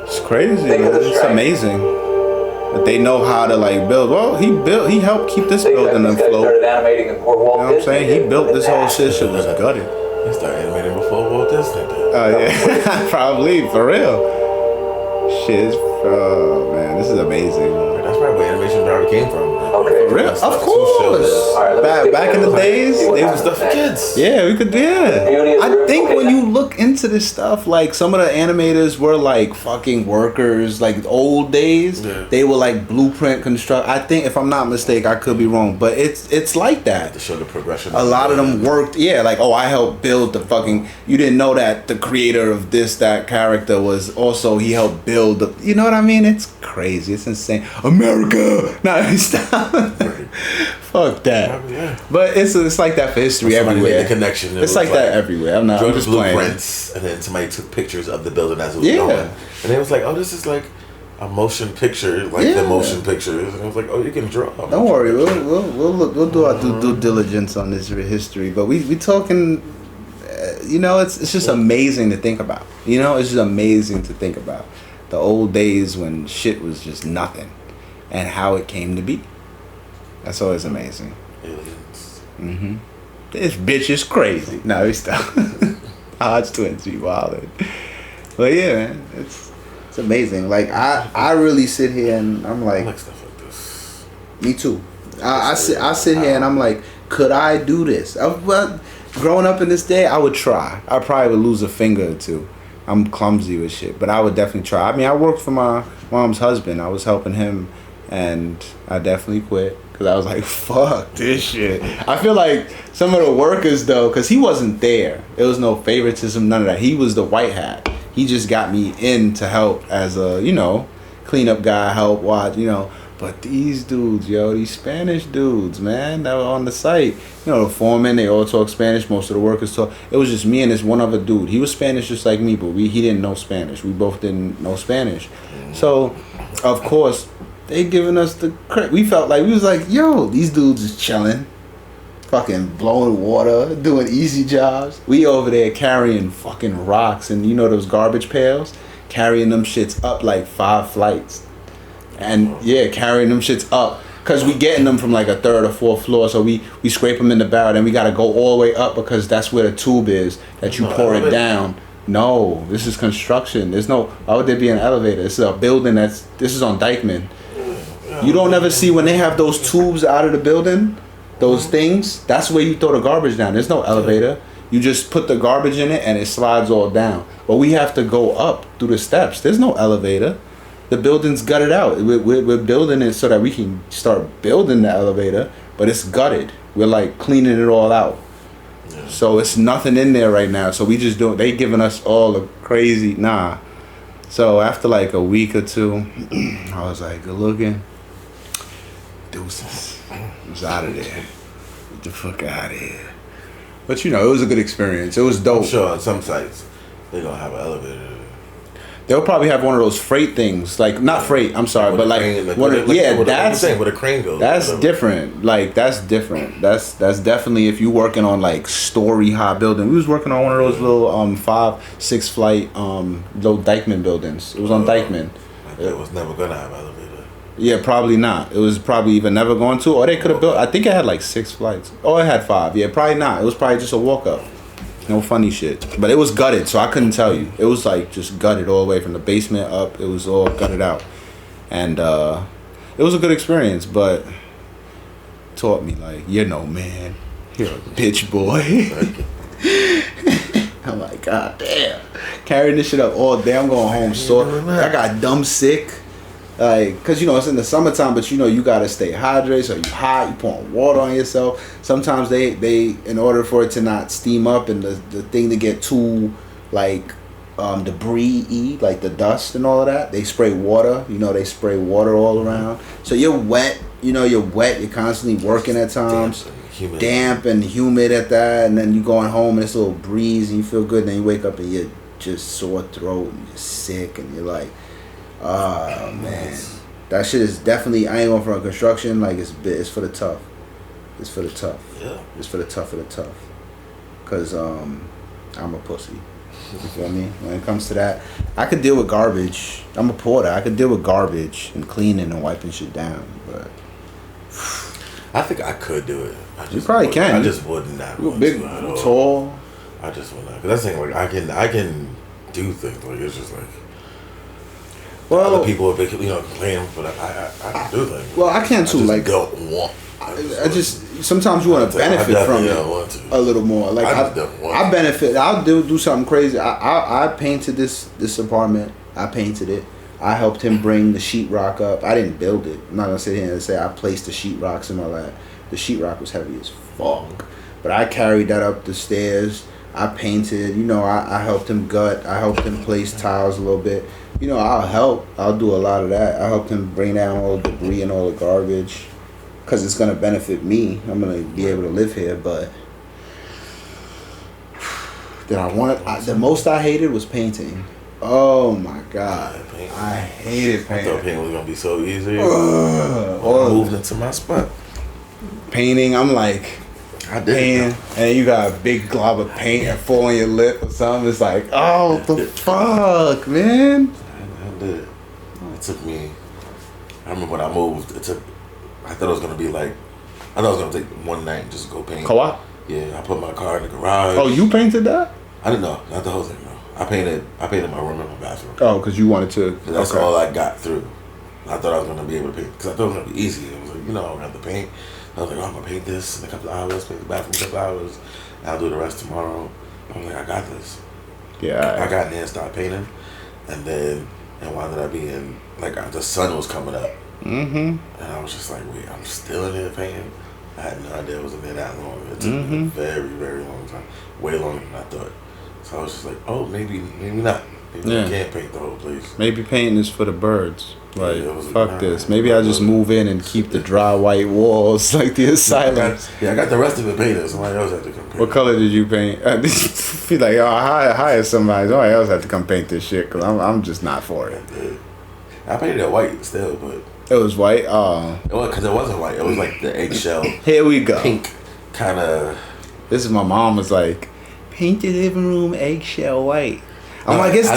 It's crazy, Think of man. the It's strength. amazing. But they know how to like build. Well, he helped keep this These building guys afloat. started animating in Port Walt You know what I'm Disney. saying? He did. built Look at this whole that. shit. Shit was gutted. He started animating before Walt Disney did. Oh yeah, probably for real. shit is, oh man, this is amazing. That's probably where animation probably came from. Okay. For real? Of course. Back in the days, they was stuff for kids. Yeah, we could. Yeah, I think when you look into this stuff, like some of the animators were like fucking workers. Like old days, they were like blueprint construct. I think, if I'm not mistaken, I could be wrong, but it's like that. To show the progression. A lot of them worked. Yeah, like, oh, I helped build the fucking. You didn't know that the creator of that character was also, he helped build the. You know what I mean? It's crazy. It's insane. America. Nah, stop. Fuck that. Yeah. But it's like that for history everywhere. Made the connection. It's like that everywhere. I'm just blueprints, playing. And then somebody took pictures of the building as it was going. And it was like, oh, this is like a motion picture, like the motion pictures. And I was like, oh, you can draw. Don't worry, we'll do our due diligence on this history. But we talking. You know, it's just amazing to think about. You know, it's just amazing to think about the old days when shit was just nothing, and how it came to be. That's always amazing. Aliens. Mm-hmm. This bitch is crazy. No, we stop. Hodge twins be wildin'. But yeah, man, it's amazing. Like I really sit here and I'm like, I like stuff like this. Me too. I sit here and I'm like, could I do this? Well, growing up in this day, I would try. I probably would lose a finger or two. I'm clumsy with shit, but I would definitely try. I mean, I worked for my mom's husband. I was helping him, and I definitely quit. Because I was like, fuck this shit. I feel like some of the workers, though, because he wasn't there. There was no favoritism, none of that. He was the white hat. He just got me in to help as a, cleanup guy, help watch, But these dudes, these Spanish dudes, man, that were on the site. The foreman, they all talk Spanish. Most of the workers talk. It was just me and this one other dude. He was Spanish just like me, but he didn't know Spanish. We both didn't know Spanish. So, of course, they giving us the credit. We felt like, we was like, yo, these dudes is chilling. Fucking blowing water, doing easy jobs. We over there carrying fucking rocks and those garbage pails. Carrying them shits up like 5 flights. And carrying them shits up. Because we getting them from like a 3rd or 4th floor. So we scrape them in the barrel. Then we got to go all the way up because that's where the tube is that you pour it down. No, this is construction. Why would there be an elevator? This is a building this is on Dykeman. You don't ever see when they have those tubes out of the building, those things, that's where you throw the garbage down. There's no elevator. You just put the garbage in it and it slides all down. But we have to go up through the steps. There's no elevator. The building's gutted out. We're building it so that we can start building the elevator, but it's gutted. We're like cleaning it all out. Yeah. So it's nothing in there right now. So we just they giving us all the crazy, So after like a week or two, I was like, good looking. Deuces. I was out of there. Get the fuck out of here. But it was a good experience. It was dope. I'm sure on some sites they don't have an elevator. They'll probably have one of those freight things, like not freight. I'm sorry, but that's where the crane goes. That's different. Like that's different. That's definitely if you working on like story high building. We was working on one of those little 5-6 flight little Dykeman buildings. It was on Dykeman. It was never gonna have elevator. Yeah, probably not. It was probably either never going to, or they could have built. I think it had like 6 flights. Oh, it had 5. Yeah, probably not. It was probably just a walk up. No funny shit. But it was gutted, so I couldn't tell you. It was like just gutted all the way from the basement up. It was all gutted out. And it was a good experience, but taught me like, man, you're a bitch boy. I'm like, god damn. Carrying this shit up all day. I'm going home sore. I got dumb sick. Like, cause it's in the summertime, but you gotta stay hydrated. So you hot, you pouring water on yourself. Sometimes they in order for it to not steam up and the thing to get too like debris, like the dust and all of that, they spray water. They spray water all around. So you're wet. You're wet. You're constantly working at times. Damp and humid at that, and then you going home and it's a little breeze and you feel good. And then you wake up and you're just sore throat and you're sick and you're like. Oh man, that shit is definitely. I ain't going for a construction. Like it's for the tough. It's for the tough. Yeah. It's for the tough of the tough. Cause I'm a pussy. You feel me? When it comes to that, I could deal with garbage. I'm a porter. I could deal with garbage and cleaning and wiping shit down. But I think I could do it. You probably can. I just wouldn't. You're big, tall. I just wouldn't. Cause that's the thing. Like I can do things. Like it's just like. Well, other people are complaining, but I do things. Well, I can too. I don't want. I just sometimes you want to benefit from it a little more. Like I benefit. I'll do something crazy. I painted this apartment. I painted it. I helped him bring the sheetrock up. I didn't build it. I'm not gonna sit here and say I placed the sheetrocks in my lap. The sheetrock was heavy as fuck, but I carried that up the stairs. I painted. I helped him gut. I helped him place tiles a little bit. I'll help. I'll do a lot of that. I helped him bring down all the debris and all the garbage, because it's gonna benefit me. I'm gonna be able to live here. But did I want it? The most I hated was painting. Oh my god, I hated painting. I thought painting was gonna be so easy. I moved into my spot. Painting, I'm like, I did. Painting, and you got a big glob of paint and fall on your lip or something. It's like, oh, the fuck, man. I did. It took me. I remember when I moved. I thought it was gonna be like. I thought it was gonna take one night and just go paint. Co-op? Yeah, I put my car in the garage. Oh, you painted that? I didn't know, not the whole thing. No, I painted my room and my bathroom. Oh, because you wanted to. That's all I got through. I thought I was gonna be able to paint because I thought it was gonna be easy. It was like, I'm gonna have to paint. I was like, I'm gonna paint this in a couple of hours, paint the bathroom in a couple of hours. And I'll do the rest tomorrow. I was like, I got this. Yeah. I got in there and started painting, and then wound up being like the sun was coming up. Mm-hmm. And I was just like, wait, I'm still in there painting. I had no idea it was in there that long. It took me a very, very long time. Way longer than I thought. So I was just like, oh, maybe not. Maybe I can't paint the whole place. Maybe painting is for the birds. Like, fuck like, this. Maybe I'll just move in and keep the dry white walls like the asylum. I got the rest of it painted. Somebody else had to come paint. What color did you paint? Feel like, hire somebody. Somebody else had to come paint this shit because I'm just not for it. I painted it white still, but... It was white? Because it wasn't white. It was like the eggshell. Here we go. Pink kind of... This is my mom was like, paint your living room eggshell white. I'm like, it's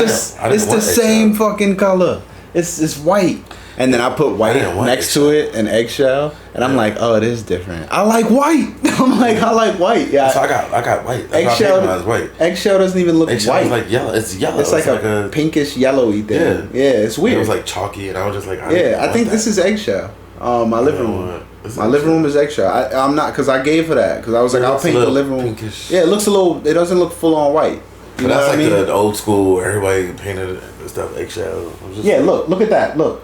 the same fucking color. It's white. And then I put white next to it and eggshell, and I'm like, oh, it is different. I like white. I'm like, I like white. Yeah. So I got white. Eggshell. White. Eggshell doesn't even look eggshell white. It's like yellow. It's yellow. It's like a pinkish yellowy thing. Yeah, it's weird. It was like chalky, and I was just like, I think this is eggshell. My living room. My living room is eggshell. I'm not, because I gave her that because I was like, I'll paint the living room. Pinkish. Yeah, it looks a little. It doesn't look full on white. You know that's like the old school. Everybody painted stuff eggshell. Yeah, look at that. Look.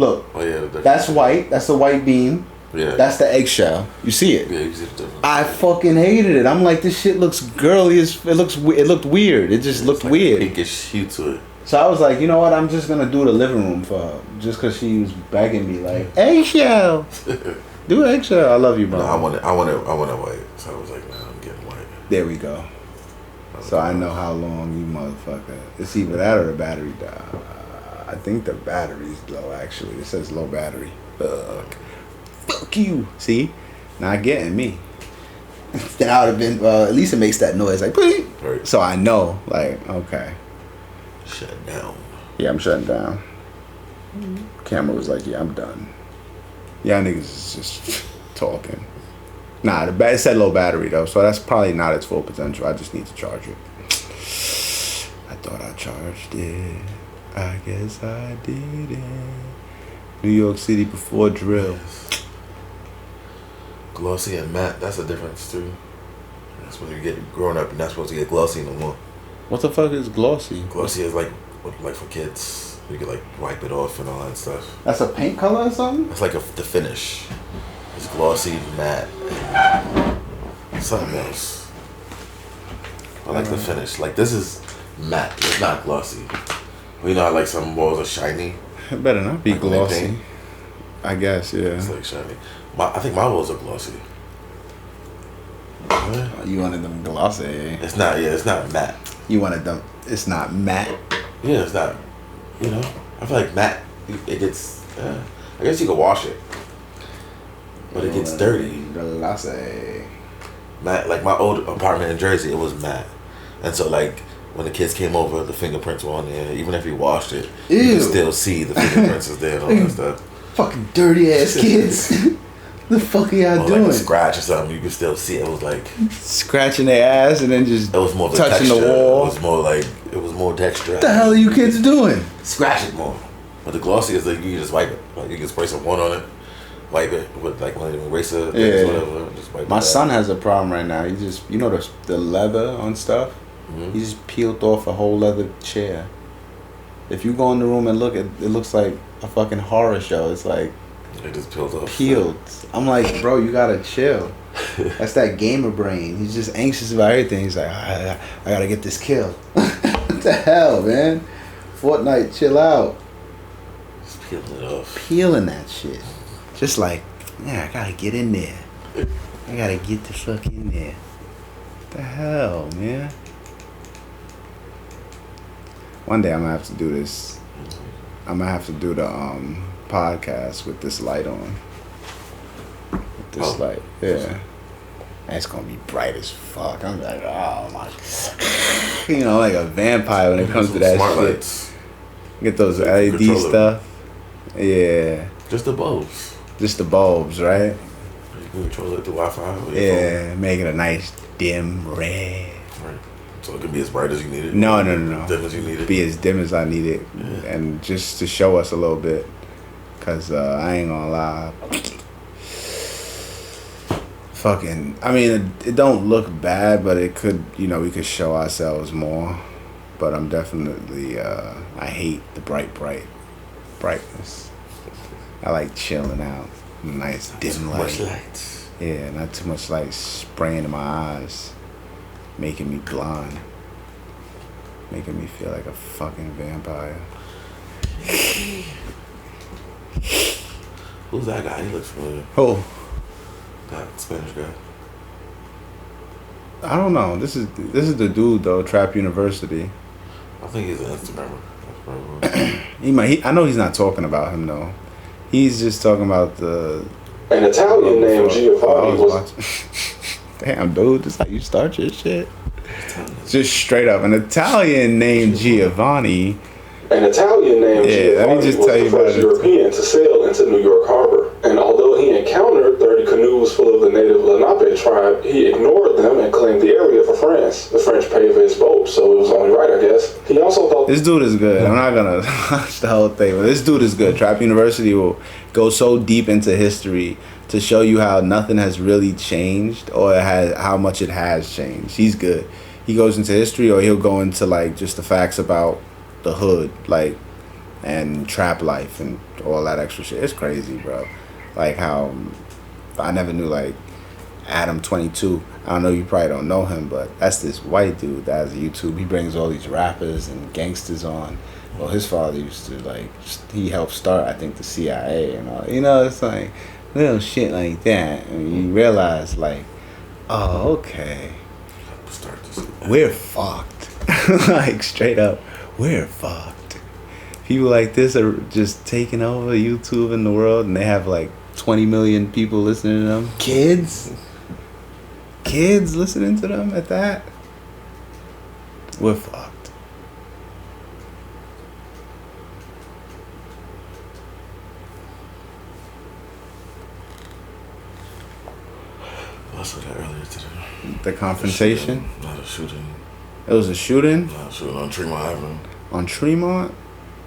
Oh yeah, that's white. That's the white beam. Yeah. That's the eggshell. You see it? Yeah, you see the difference. I fucking hated it. I'm like, this shit looks girly. It looked weird. It just looked like weird. Pinkish hue to it. So I was like, you know what? I'm just gonna do the living room for her, just because she was begging me, like, eggshell. Do eggshell. I love you, bro. No, I want it white. So I was like, nah, I'm getting white. There we go. So I know how long you motherfucker. It's either that or the battery died. I think the battery's low, actually. It says low battery. Fuck you. See? Not getting me. Then I would have been, at least it makes that noise, like, beep. Right. So I know, like, okay. Shut down. Yeah, I'm shutting down. Camera was like, yeah, I'm done. Y'all niggas is just talking. Nah, it said low battery, though, so that's probably not its full potential. I just need to charge it. I thought I charged it. I guess I didn't. New York City before drill. Yes. Glossy and matte, that's a difference too. That's when you get growing up, you're not supposed to get glossy no more. What the fuck is glossy? Glossy is like for kids. You can like wipe it off and all that stuff. That's a paint color or something? It's like the finish. It's glossy, matte, and something else. I like the finish. Like this is matte. It's not glossy. You know how like some walls are shiny? It better not be like glossy. I guess, yeah. It's like shiny. I think my walls are glossy. Oh, you wanted them glossy. It's not, it's not matte. You wanted them, it's not matte? Yeah, it's not, I feel like matte, it gets, I guess you could wash it. But it gets dirty. Glossy. Matte, like my old apartment in Jersey, it was matte. And so like, when the kids came over, the fingerprints were on there. Even if you washed it, you can still see the fingerprints is there and all that stuff. Fucking dirty ass kids. The fuck are y'all doing? Like a scratch or something, you could still see it. It was like scratching their ass and then just it was more touching the wall. It was more texture. What the hell are you kids doing? Scratch it more. But the glossy is like you can just wipe it. Like you can spray some water on it, wipe it with like one of the eraser things, whatever. Just wipe it. My son has a problem right now. He just the leather on stuff. Mm-hmm. He just peeled off a whole leather chair. If you go in the room and look, it looks like a fucking horror show. It's like it just peeled off. Peeled. I'm like, bro, you gotta chill. That's that gamer brain. He's just anxious about everything. He's like, I gotta get this kill. What the hell, man? Fortnite, chill out. Just peeling it off. Peeling that shit. Just like, yeah, I gotta get in there. I gotta get the fuck in there. What the hell, man? One day I'm gonna have to do this. I'm gonna have to do the podcast with this light on. With this light, yeah. And it's gonna be bright as fuck. I'm like, oh my, like a vampire when it comes to that smart shit. Lights. Get those LED stuff. Yeah. Just the bulbs. Just the bulbs, right? You can control it through Wi-Fi. Yeah, make it a nice dim red. Right. So it can be as bright as you need it. No. Dim as you need it. Be as dim as I need it, and just to show us a little bit, cause I ain't gonna lie. Fucking, I mean, it don't look bad, but it could, we could show ourselves more. But I'm definitely, I hate the brightness. I like chilling out, nice dim light. Much light. Yeah, not too much light spraying in my eyes, making me blind, making me feel like a fucking vampire. Who's that guy? He looks familiar. Who? That Spanish guy. I don't know. This is the dude though. Trap University. I think he's an Instagrammer. I know he's not talking about him though. He's just talking about an Italian named Giovanni was. Damn, dude, this how you start your shit. Just straight up, an Italian named Giovanni. An Italian named Giovanni was the first European to sail into New York Harbor. And although he encountered 30 canoes full of the native Lenape tribe, he ignored them and claimed the area for France. The French paid for his boat, so it was only right, I guess. He also thought... This dude is good. I'm not going to watch the whole thing, but this dude is good. Trap University will go so deep into history to show you how nothing has really changed or how much it has changed. He's good. He goes into history or he'll go into like just the facts about the hood, like, and trap life and all that extra shit. It's crazy, bro. Like how I never knew like Adam 22. I don't know, you probably don't know him, but that's this white dude that has a YouTube. He brings all these rappers and gangsters on. Well, his father used to he helped start, I think, the CIA and all. It's like little shit like that, and you realize like, oh, okay, we're fucked. Like straight up, we're fucked. People like this are just taking over YouTube in the world, and they have like 20 million people listening to them. Kids listening to them at that. We're fucked. I saw that earlier today. The confrontation? Not a shooting. It was a shooting? Not a shooting on Tremont Avenue. On Tremont?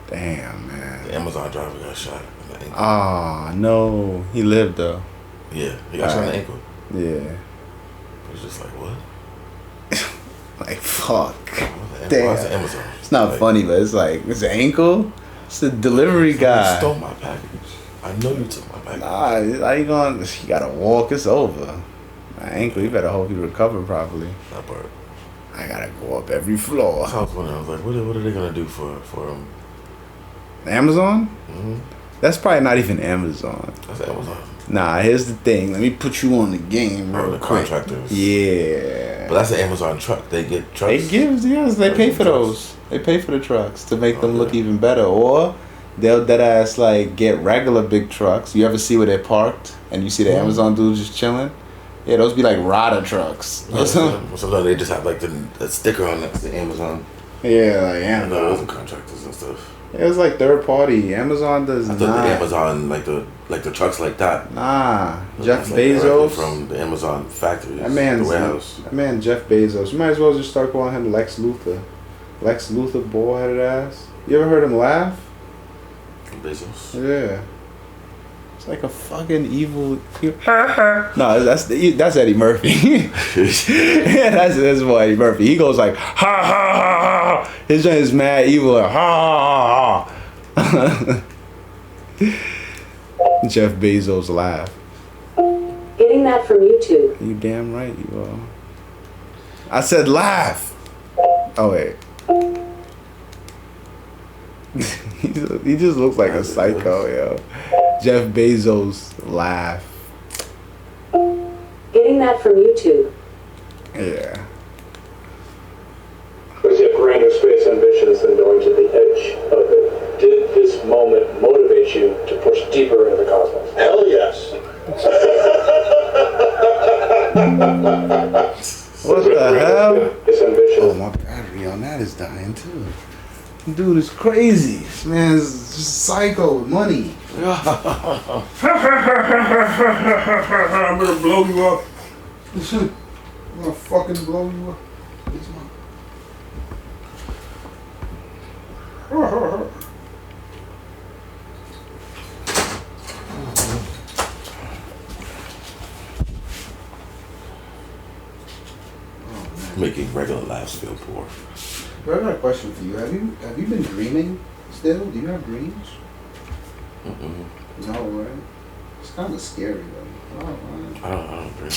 Damn, man. The Amazon driver got shot in the ankle. Ah, no. He lived, though. Yeah, he got shot in the ankle. Yeah. It was just like, what? Like, fuck. Damn. It's Amazon. It's not funny, but it's like, it's an ankle? It's the delivery guy. You stole my package. I know you took my package. Nah, how you going? You gotta walk. It's over. My ankle, you better hope you recover properly. That part. I gotta go up every floor. So I was wondering, I was like, what are they gonna do for Amazon? Mm-hmm. That's probably not even Amazon. That's Amazon. Nah, here's the thing. Let me put you on the game real quick. Contractors. Yeah. But that's an Amazon truck. They get trucks. They pay for those. They pay for the trucks to make them look even better. Or they'll deadass like get regular big trucks. You ever see where they're parked and you see the Amazon dudes just chilling? Yeah, those be like Rada trucks. Yeah, sometimes they just have like the sticker on next to Amazon. Yeah, like Amazon. Those are contractors and stuff. It was like third party. Amazon does I not. thought the Amazon, like the Like the trucks like that. Nah, But Jeff like Bezos from the Amazon factories. That the warehouse. man, Jeff Bezos. You might as well just start calling him Lex Luthor. Lex Luthor, bald-headed ass. You ever heard him laugh? Bezos. Yeah. It's like a fucking evil. No, that's Eddie Murphy. Yeah, that's boy Eddie Murphy. He goes like ha ha ha ha. His joint is mad evil. Like, ha ha ha. Jeff Bezos laugh. Getting that from YouTube. You damn right you are. I said laugh. Oh wait. He just looks like a psycho, yo. Jeff Bezos laugh. Getting that from YouTube. Yeah. Was your grander space ambitions than going to the edge of it? Did this moment motivate you to push deeper into the cosmos? Hell yes. What the hell? This ambition. Oh, my battery on that is dying too. Dude is crazy. This man's just psycho with money. I'm gonna blow you up. I'm gonna fucking blow you up. It's Making regular laughs feel poor. I got a question for you. Have you been dreaming still? Do you have dreams? No, right? It's kind of scary though. I don't dream.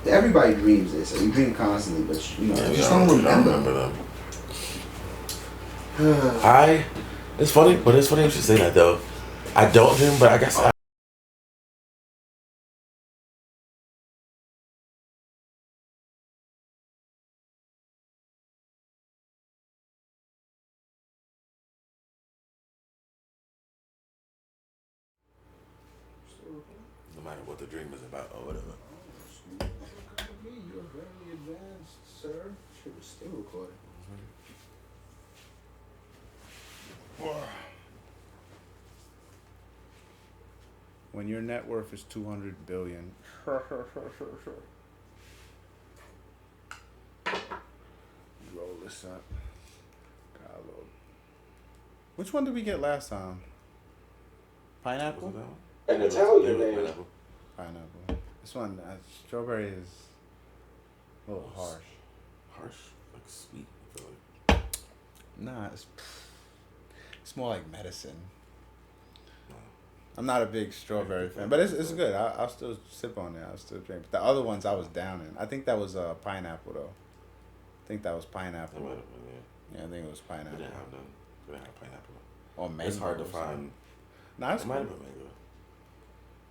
Everybody dreams this. So you dream constantly, but you know, Yeah, you just I don't don't remember. remember them. It's funny you should say that though. I don't dream, but I guess no matter what the dream is about or whatever. You're very advanced, sir. Shit was still recording. When your net worth is 200 billion. Roll this up. Download. Which one did we get last time? Pineapple? An Italian name. Pineapple. This one, strawberry is a little harsh. Harsh? Like sweet, I feel like. Nah, it's more like medicine. I'm not a big strawberry fan, but it's good. I'll still sip on it. I'll still drink. But the other ones I was down in. I think that was pineapple though. I think that was pineapple. That might have been, Yeah, I think it was pineapple. We didn't have none. We didn't have pineapple. Or mango. It's hard to find. Nah, it's It might have cool. been mango.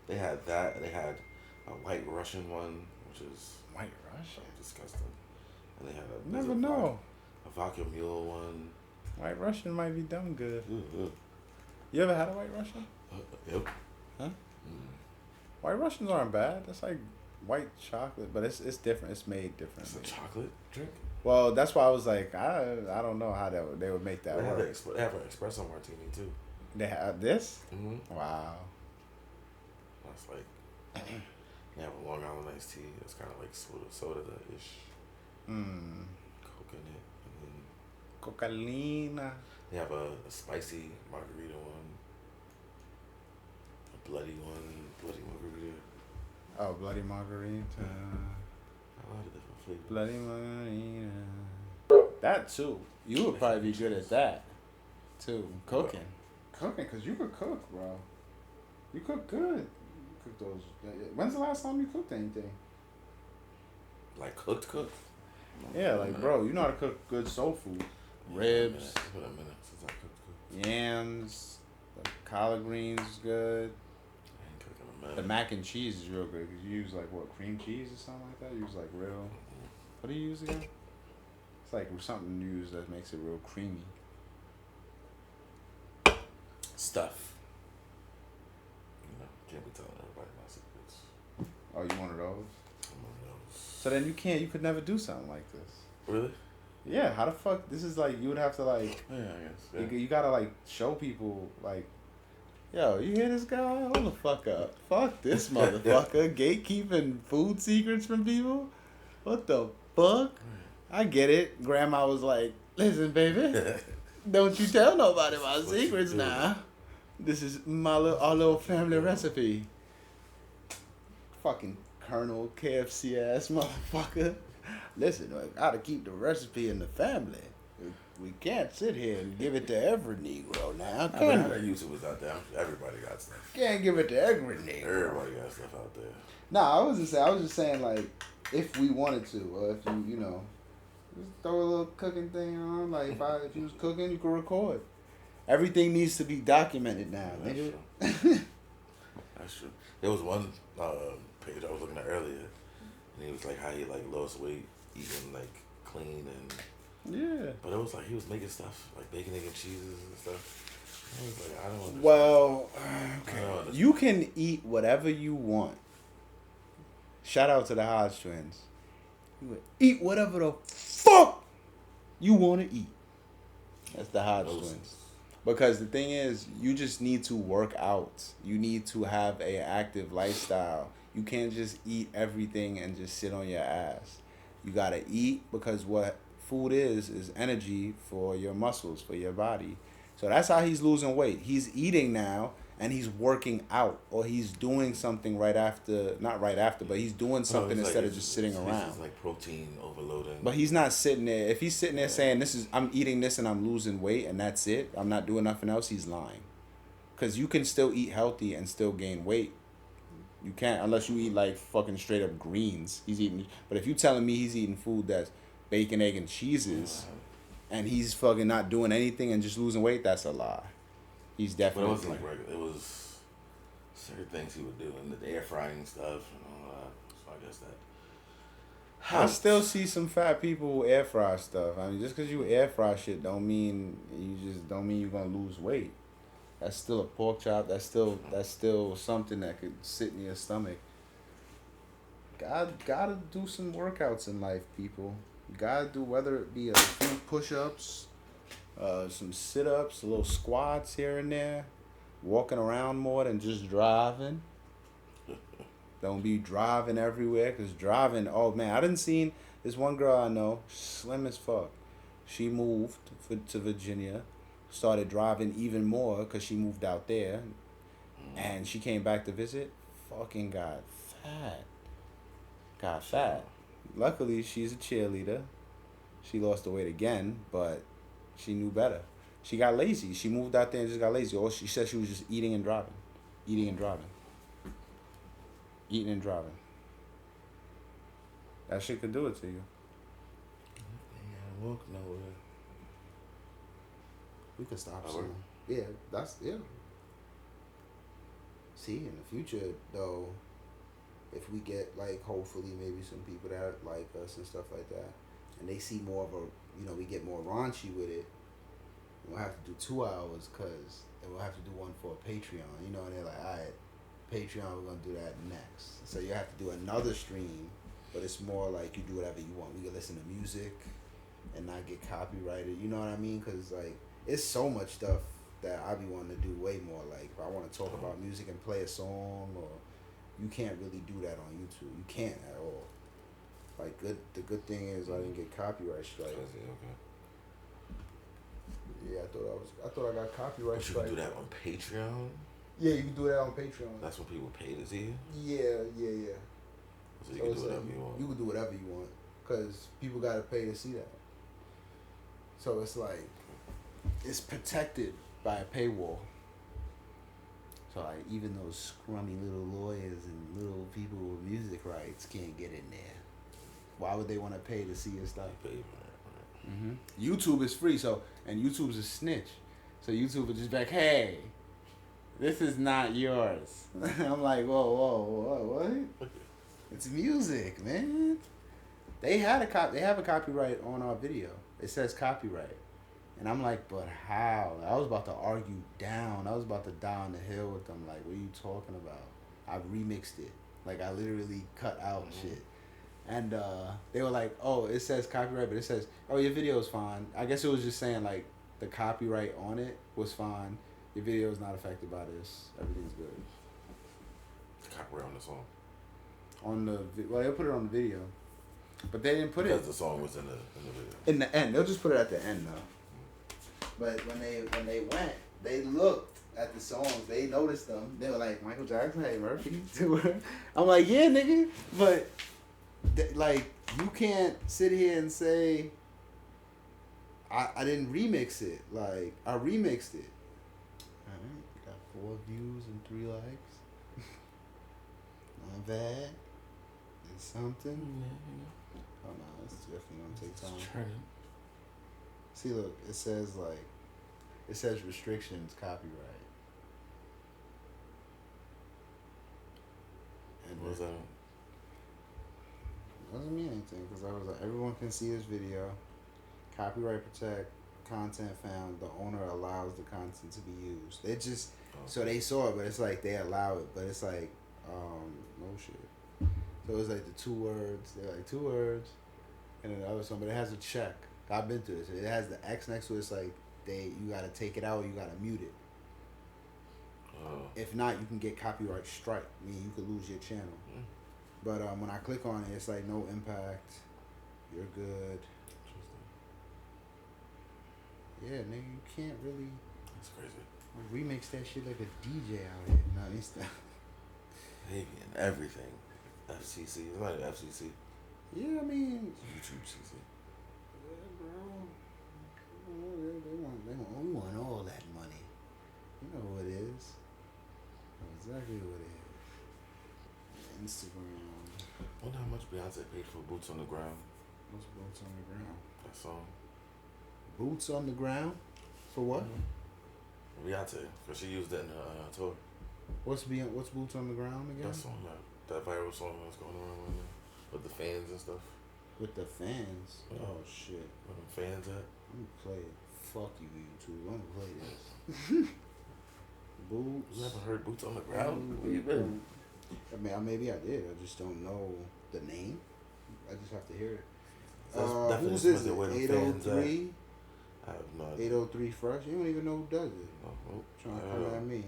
They had that. They had a white Russian one, which is White Russian. disgusting. And they had a Never know. a vodka mule one. White Russian might be dumb good. Ooh. You ever had a White Russian? Yep. Huh? White Russians aren't bad. That's like white chocolate, but it's different. It's made differently. It's a chocolate drink. Well, that's why I was like, I don't know how they would make that They have, work. they have an espresso martini too. They have this? Mm-hmm. Wow. That's like they have a Long Island iced tea. It's kind of like soda-ish. Coke in it, and then Coca-Lina. they have a spicy margarita one, a bloody margarita. Oh, Bloody Margarita. A lot of different flavors. Bloody Margarita. That too. You would probably be good at that too. Cooking. Cooking, because you could cook, bro. You cook good. You cook those. When's the last time you cooked anything? Like cooked? Yeah, like, bro, you know how to cook good soul food. Ribs, It's been a minute since I cooked. yams, the collard greens is good. I ain't cooking in a minute. The mac and cheese is real good because you use like what, cream cheese or something like that. You use like real. What do you use again? It's like something you use that makes it real creamy. Stuff. You know, can't be telling everybody my secrets. Oh, you one of those? I'm one of those. So then you could never do something like this. Really? Yeah, how the fuck? This is like, you would have to like, Yeah, I guess. Yeah. you gotta like show people like Yo, you hear this guy? Hold the fuck up. Fuck this motherfucker. Gatekeeping food secrets from people? What the fuck? I get it. Grandma was like, listen, baby, don't you tell nobody my secrets now. This is our little family recipe. Fucking Colonel KFC ass motherfucker. Listen, I gotta keep the recipe in the family. We can't sit here and give it to every Negro now. Can we? YouTubers out there, everybody got stuff. Can't give it to every Negro. Everybody got stuff out there. Nah, I was just saying like, if we wanted to, or if you know, just throw a little cooking thing on. Like if you was cooking, you could record. Everything needs to be documented now, nigga. That's true. There was one page I was looking at earlier, and he was like how he like lost weight eating like clean and. Yeah. But it was like he was making stuff like bacon, egg, and cheeses and stuff. I was like, I don't understand. Well, okay. You can eat whatever you want. Shout out to the Hodge twins. You can eat whatever the fuck you want to eat. That's the Hodge twins. Because the thing is, you just need to work out. You need to have an active lifestyle. You can't just eat everything and just sit on your ass. You gotta eat because what food is energy for your muscles, for your body. So that's how he's losing weight. He's eating now and he's working out, or he's doing something not right after, but he's doing something instead of just sitting around. It's like protein overloading. But he's not sitting there. If he's sitting there saying, I'm eating this and I'm losing weight and that's it, I'm not doing nothing else, he's lying. Because you can still eat healthy and still gain weight. You can't unless you eat like fucking straight up greens. But if you telling me he's eating food that's bacon, egg, and cheeses, and he's fucking not doing anything and just losing weight, that's a lie. He's definitely. But it wasn't like regular. It was certain things he would do, and the air frying stuff and all that. So I guess that. I still see some fat people who air fry stuff. I mean, just because you air fry shit don't mean you're gonna lose weight. That's still a pork chop. That's still something that could sit in your stomach. Gotta do some workouts in life, people. Gotta do, whether it be a few push-ups, some sit-ups, a little squats here and there, walking around more than just driving. Don't be driving everywhere, because driving, oh man, I done seen this one girl I know, slim as fuck. She moved to Virginia, started driving even more because she moved out there, and she came back to visit, fucking got fat. Luckily, she's a cheerleader. She lost the weight again, but she knew better. She got lazy. She moved out there and just got lazy. Or she said she was just eating and driving. That shit could do it to you. Yeah, walk nowhere. We could stop soon. Yeah. See, in the future, though, if we get, like, hopefully maybe some people that like us and stuff like that, and they see more of a, we get more raunchy with it, we'll have to do 2 hours, and we'll have to do one for a Patreon, and they're like, all right, Patreon, we're going to do that next. So you have to do another stream, but it's more like you do whatever you want. We can listen to music and not get copyrighted, you know what I mean? Because, like, it's so much stuff that I be wanting to do way more. Like, if I want to talk about music and play a song, or you can't really do that on YouTube. You can't at all. Like, the good thing is I didn't get copyright strike. Okay. Yeah, I thought I got copyright strike. You can do that on Patreon? Yeah, you can do that on Patreon. That's when people pay to see you? Yeah. So you can do whatever you want. You can do whatever you want, because people got to pay to see that. So it's like, it's protected by a paywall. So like, even those scrummy little lawyers and little people with music rights can't get in there. Why would they want to pay to see your stuff? Mm-hmm. YouTube is free, and YouTube's a snitch. So YouTube would just be like, hey, this is not yours. I'm like, whoa, what? It's music, man. They have a copyright on our video. It says copyright. And I'm like, but how? I was about to argue down. I was about to die on the hill with them. Like, what are you talking about? I remixed it. Like, I literally cut out shit. And they were like, oh, it says copyright, but it says, oh, your video's fine. I guess it was just saying, like, the copyright on it was fine, Your video is not affected by this. Everything's good. Copyright on the song. They'll put it on the video, but they didn't put it because the song was in the video. In the end, they'll just put it at the end though. But when they went, they looked at the songs. They noticed them. They were like, Michael Jackson, hey Murphy. I'm like, yeah, nigga. But like, you can't sit here and say I didn't remix it. Like, I remixed it. All right, got 4 views and 3 likes. Not bad. It's something. Yeah. Oh no, it's definitely gonna take time. It's turning. See, look, it says restrictions, copyright. And what was that? It doesn't mean anything because I was like, everyone can see this video. Copyright protect, content found. The owner allows the content to be used. They just so they saw it, but it's like they allow it, but it's like no shit. So it's like the 2 words. They're like 2 words, and then the other song, but it has a check. I've been through this. It has the X next to it. It's like you gotta take it out. Or you gotta mute it. If not, you can get copyright strike. I mean, you could lose your channel. But when I click on it, it's like no impact. You're good. Yeah, nigga, you can't really. That's crazy. Remix that shit like a DJ out here. No, it's not. Hey, and everything. FCC. It's like FCC. Yeah, I mean. YouTube CC. Yeah, bro. We want all that money. You know what it is. You know exactly what it is. Instagram. I wonder how much Beyonce paid for Boots on the Ground. What's Boots on the Ground? That song. Boots on the Ground? For what? Beyonce, because she used that in her tour. What's Boots on the Ground again? That song, that viral song that's going around right now. With the fans and stuff. With the fans? Yeah. Oh, shit. Where the fans at? I'm gonna play it. Fuck you, YouTube. I'm gonna play this. Boots. You never heard Boots on the Ground? Where you been? I mean, maybe I did. I just don't know the name. I just have to hear it. Who's is it? 803? I have no idea. 803 Fresh? You don't even know who does it. No. Trying to come at me.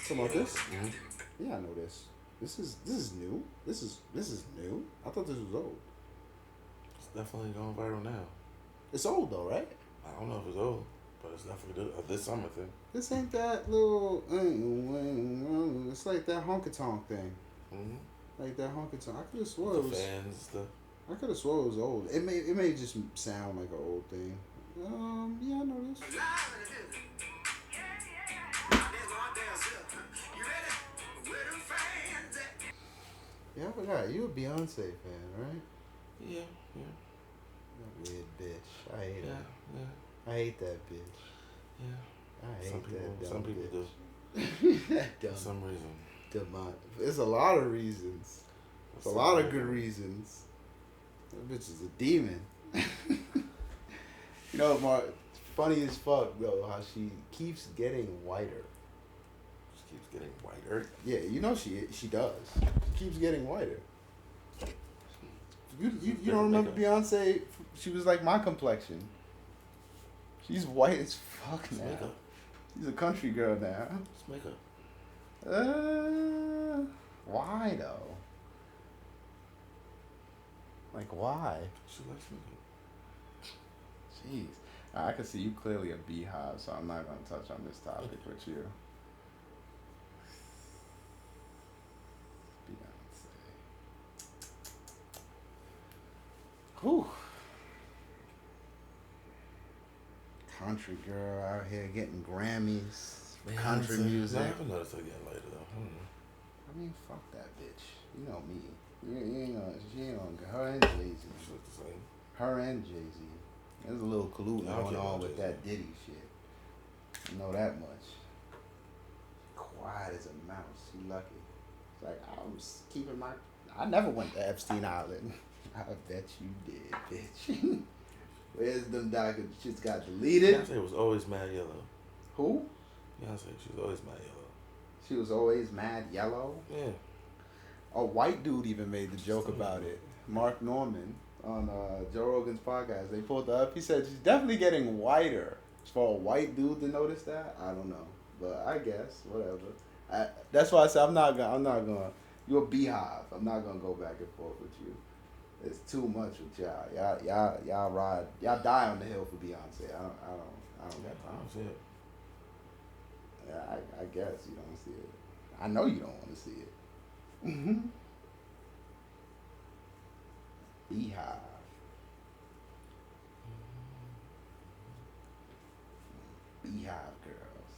Come on, this? Mm-hmm. Yeah, I know this. This is new. This is new. I thought this was old. It's definitely going viral now. It's old though, right? I don't know if it's old, but it's definitely this summer thing. This ain't that little. It's like that honky tonk thing. Mm-hmm. Like that honky tonk. I could have swore it was. Fans stuff. I could have swore it was old. It may just sound like an old thing. Yeah, I know this. Yeah, I forgot. You a Beyonce fan, right? Yeah. That weird bitch. I hate her. Yeah. I hate that bitch. Yeah. I hate that dumb Some people bitch. do. That dumb. For some reason. There's a lot of reasons. There's a lot of good reasons. That bitch is a demon. You know, Mark, funny as fuck though, how she keeps getting whiter. She keeps getting whiter. Yeah, you know she does. She keeps getting whiter. You don't remember Beyonce? She was like my complexion. She's white as fuck now. Makeup. She's a country girl now. It's makeup. Why though? Like why? She likes makeup. Jeez. I can see you clearly a Beehive, so I'm not gonna touch on this topic with you. Beyonce. Whew. Country girl out here getting Grammys. Man, country music. I haven't noticed her getting later though. I don't know. I mean, fuck that bitch. You know me. You ain't gonna. Her and Jay-Z. She look the same. Her and Jay-Z. There's a little colluding going on with that Diddy shit. You know that much. Quiet as a mouse. She lucky. It's like, I was keeping my... I never went to Epstein Island. I bet you did, bitch. Where's them documents? Shit's got deleted. Beyonce was always mad yellow. Who? Beyonce, she was always mad yellow. She was always mad yellow? Yeah. A white dude even made the joke about it. Mark Norman on Joe Rogan's podcast. They pulled up. He said she's definitely getting whiter. For a white dude to notice that, I don't know. But I guess whatever. That's why I said I'm not gonna. You're a Beehive. I'm not gonna go back and forth with you. It's too much with y'all. Y'all ride. Y'all die on the hill for Beyonce. I don't got time for it. Yeah, I guess you don't see it. I know you don't want to see it. Beehive. Beehive girls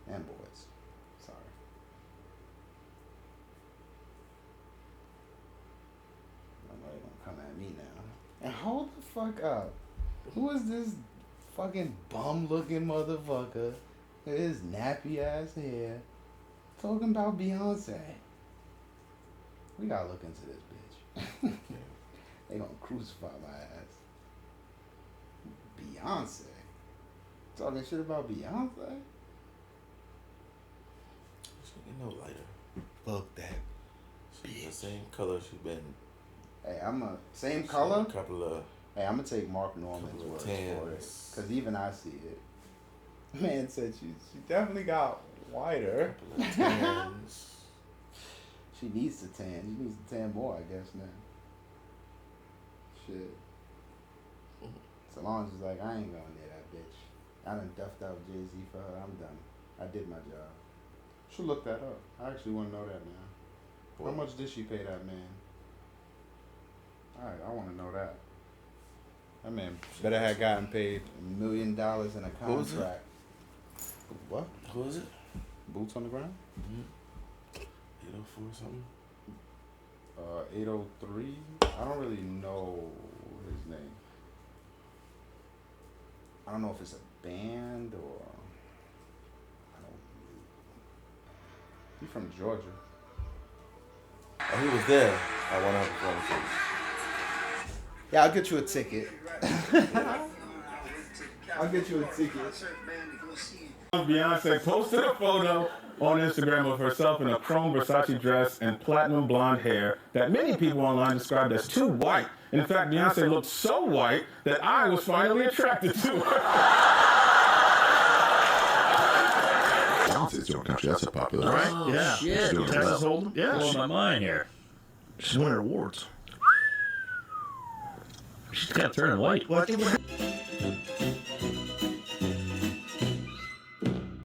and boys. Sorry. I know they're gonna come at me now. And hold the fuck up. Who is this fucking bum-looking motherfucker with his nappy ass hair talking about Beyonce? We gotta look into this bitch. They gonna crucify my ass. Beyonce. Talking shit about Beyonce? She get no lighter. Fuck that. She's the same color she been. Hey, same color? A couple of. Hey, I'm gonna take Mark Norman's words for it. Cause even I see it. Man said she definitely got whiter. Couple of tans. She needs to tan. She needs to tan more, I guess, now. Shit. So long as it's like, I ain't going near that bitch. I done duffed out Jay-Z for her. I'm done. I did my job. Should look that up. I actually want to know that now. How much did she pay that man? Alright, I want to know that. That man better have gotten paid $1 million in a contract. What? Who is it? Boots on the ground? 804 or something? 803? I don't really know his name. I don't know if it's a band or... I don't... He's from Georgia. Oh, he was there at one of the performances. Yeah, I'll get you a ticket. I'll get you a ticket. Beyonce posted a photo on Instagram of herself in a chrome Versace dress and platinum blonde hair that many people online described as too white. In fact, Beyonce looked so white that I was finally attracted to her. Beyonce's doing country. That's a popular. Right? Oh, Yeah. shit. Doing Texas well. Hold'em? Yeah. Blowing my mind here. She's winning awards. She's got to turn white. Well, I think